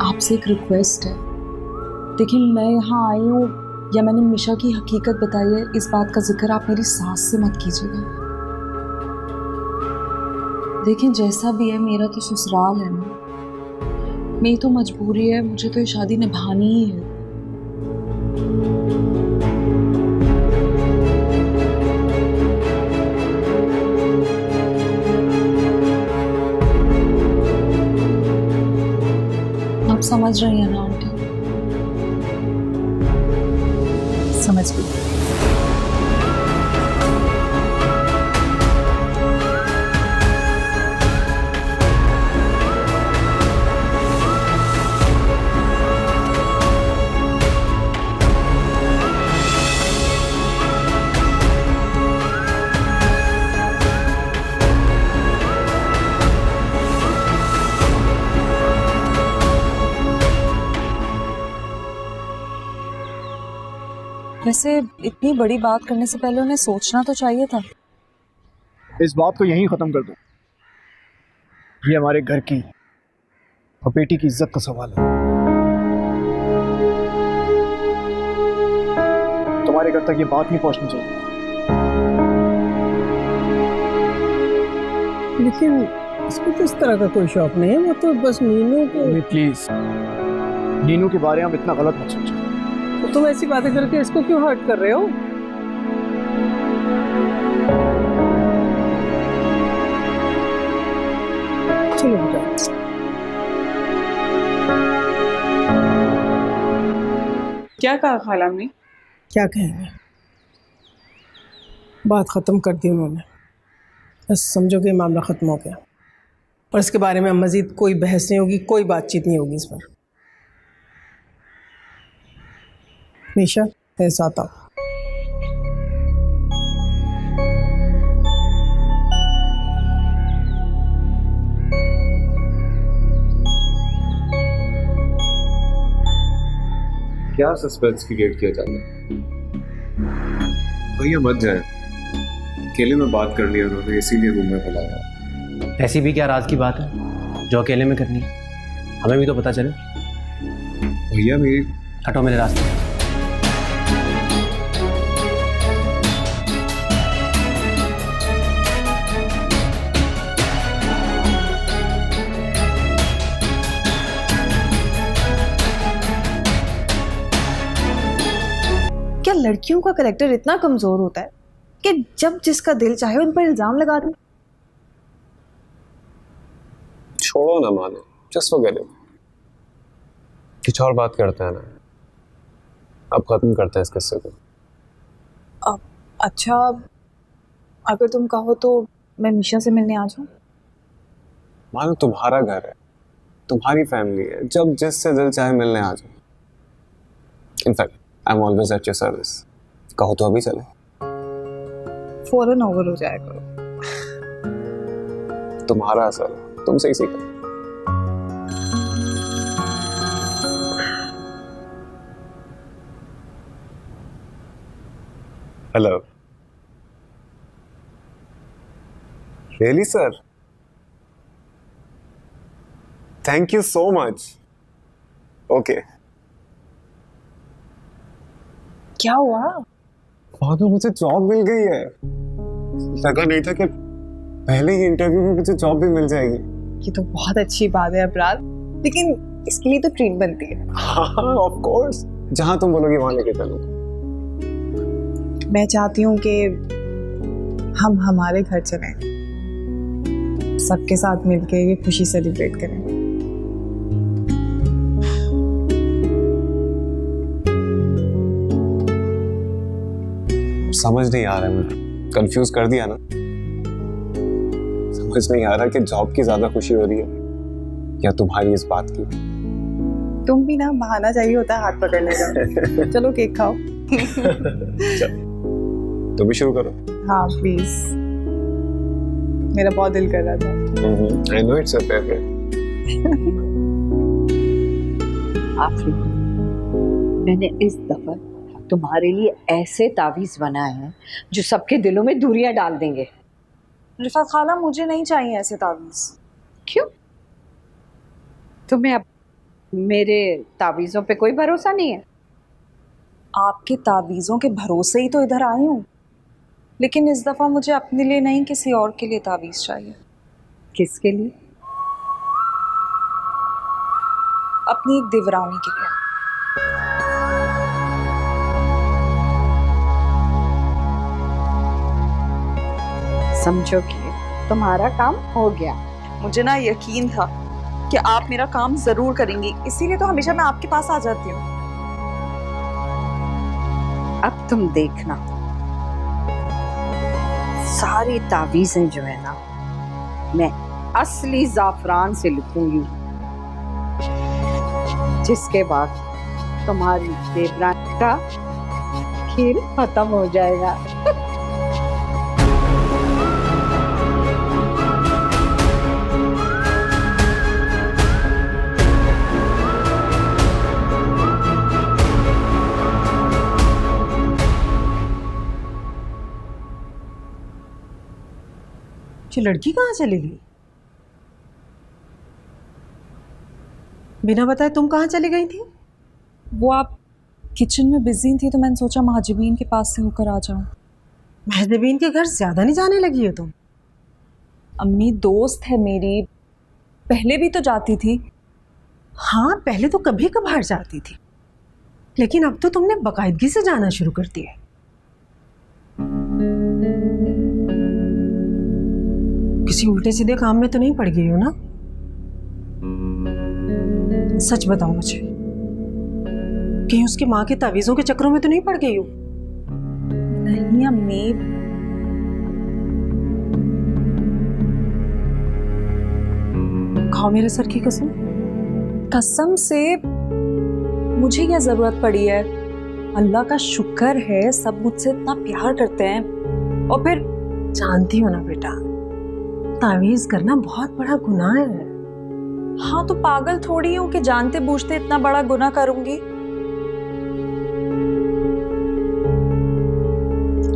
Speaker 1: आपसे एक रिक्वेस्ट है, देखिए मैं यहाँ आई हूँ या मैंने मिशा की हकीकत बताई है, इस बात का जिक्र आप मेरी सास से मत कीजिएगा। देखिए जैसा भी है, मेरा तो ससुराल है ना, मेरी तो मजबूरी है, मुझे तो ये शादी निभानी ही है। आप समझ रही हैं ना आंटी?
Speaker 15: समझ गई।
Speaker 1: वैसे इतनी बड़ी बात करने से पहले उन्हें सोचना तो चाहिए था।
Speaker 11: इस बात को यहीं खत्म कर दो। ये हमारे घर की और बेटी की इज्जत का सवाल है। तुम्हारे घर तक ये बात नहीं पहुंचनी चाहिए।
Speaker 8: लेकिन इसको तो इस तरह का कोई शौक नहीं है, वो तो बस नीनू को।
Speaker 11: प्लीज, नीनू के बारे में इतना गलत मत सोचो।
Speaker 8: तो तुम ऐसी बातें करके इसको क्यों हर्ट कर रहे हो? चलो बेटा।
Speaker 3: क्या कहा खाला ने?
Speaker 8: क्या कहेंगे, बात खत्म कर दी उन्होंने। बस समझो कि मामला खत्म हो गया। और इसके बारे में मजीद कोई बहस नहीं होगी, कोई बातचीत नहीं होगी इस पर। निशा मेरे साथ आओ।
Speaker 2: क्या सस्पेंस क्रिएट किया जाता है? भैया मत जाए, अकेले में बात कर लिया उन्होंने, इसीलिए रूम में बुलाया।
Speaker 7: ऐसी भी क्या राज की बात है जो अकेले में करनी है? हमें भी तो पता चले।
Speaker 2: भैया मेरी
Speaker 7: हटो मेरे रास्ते से।
Speaker 16: क्या लड़कियों का करेक्टर इतना कमजोर होता है कि जब जिसका दिल चाहे उन पर इल्जाम लगा दें?
Speaker 2: छोड़ो ना मानो, जस्ट फॉरगेट इट। कुछ और बात करते हैं ना, अब खत्म करते हैं इस किस्से को।
Speaker 16: अच्छा, अगर तुम कहो तो मैं मीशा से मिलने आ जाऊं?
Speaker 2: मानो तुम्हारा घर है, तुम्हारी फैमिली है, जब जिससे दिल चाहे मिलने आ जाओ। In fact I am always at your service. कहो तो अभी चले।
Speaker 16: फौरन ओवर हो जाएगा।
Speaker 2: तुम्हारा असर है, तुमसे ही सीखा। Hello. Really sir? Thank you so much. Okay.
Speaker 16: क्या हुआ?
Speaker 2: तो मुझे जॉब मिल गई है। लगा नहीं था कि पहले ही इंटरव्यू में मुझे जॉब भी मिल जाएगी।
Speaker 16: ये तो बहुत अच्छी बात है अपराध, लेकिन इसके लिए तो ट्रेन बनती है।
Speaker 2: हाँ ऑफ कोर्स, जहां तुम बोलोगे वहां लेके चलूंगा।
Speaker 16: मैं चाहती हूँ कि हम हमारे घर चलें, सबके साथ मिलके ये खुशी सेलिब्रेट करें।
Speaker 2: समझ नहीं आ रहा है, मुझे कंफ्यूज कर दिया ना। समझ नहीं आ रहा कि जॉब की ज्यादा खुशी हो रही है या तुम्हारी इस बात की।
Speaker 16: तुम भी ना बहाना चाहिए होता है हाथ पकड़ने का। चलो केक खाओ।
Speaker 2: तुम भी शुरू करो।
Speaker 16: हाँ प्लीज, मेरा बहुत दिल कर रहा था।
Speaker 2: I know it's your favourite.
Speaker 12: Afreen, मैंने इस दफा तुम्हारे लिए ऐसे तावीज बनाए हैं जो सबके दिलों में दूरियां डाल देंगे।
Speaker 16: रिफा खाला, मुझे नहीं चाहिए ऐसे तावीज।
Speaker 12: क्यों? तुम्हें अब मेरे तावीजों पे कोई भरोसा नहीं है?
Speaker 1: आपके तावीज़ों के भरोसे ही तो इधर आई हूँ, लेकिन इस दफ़ा मुझे अपने लिए नहीं किसी और के लिए तावीज़ चाहिए।
Speaker 12: किसके लिए?
Speaker 1: अपनी एक देवरानी के लिए।
Speaker 12: समझो कि तुम्हारा काम हो गया।
Speaker 16: मुझे ना यकीन था कि आप मेरा काम जरूर करेंगी, इसीलिए तो हमेशा मैं आपके पास आ जाती हूँ।
Speaker 12: अब तुम देखना, सारी तावीजें जो है ना मैं असली जाफरान से लिखूंगी, जिसके बाद तुम्हारी देवरानी का खेल खत्म हो जाएगा।
Speaker 8: ये लड़की कहाँ चली गई? बिना बताए तुम कहाँ चली गई थी?
Speaker 1: वो आप किचन में बिजी थी तो मैंने सोचा महाजबीन के पास से होकर आ जाऊं।
Speaker 8: महजबीन के घर ज्यादा नहीं जाने लगी हो तुम?
Speaker 1: अम्मी दोस्त है मेरी, पहले भी तो जाती थी।
Speaker 8: हाँ पहले तो कभी कभार जाती थी, लेकिन अब तो तुमने बाकायदगी से जाना शुरू कर दिया। किसी उल्टे सीधे काम में तो नहीं पड़ गई हो ना? सच बताओ मुझे, कहीं उसकी माँ के तावीज़ों के चक्रों में तो नहीं पड़ गई हो?
Speaker 1: नहीं अम्मी, खाओ मेरे सर की कसम। कसम से मुझे क्या जरूरत पड़ी है? अल्लाह का शुक्र है सब मुझसे इतना प्यार करते हैं। और फिर
Speaker 17: जानती हो ना बेटा, तावीज करना बहुत बड़ा गुनाह है।
Speaker 1: हाँ तो पागल थोड़ी हूँ कि जानते बूझते इतना बड़ा गुनाह करूंगी।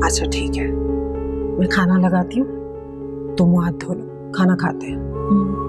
Speaker 17: अच्छा ठीक है, मैं खाना लगाती हूँ, तुम मुंह हाथ धो लो, खाना खाते हैं।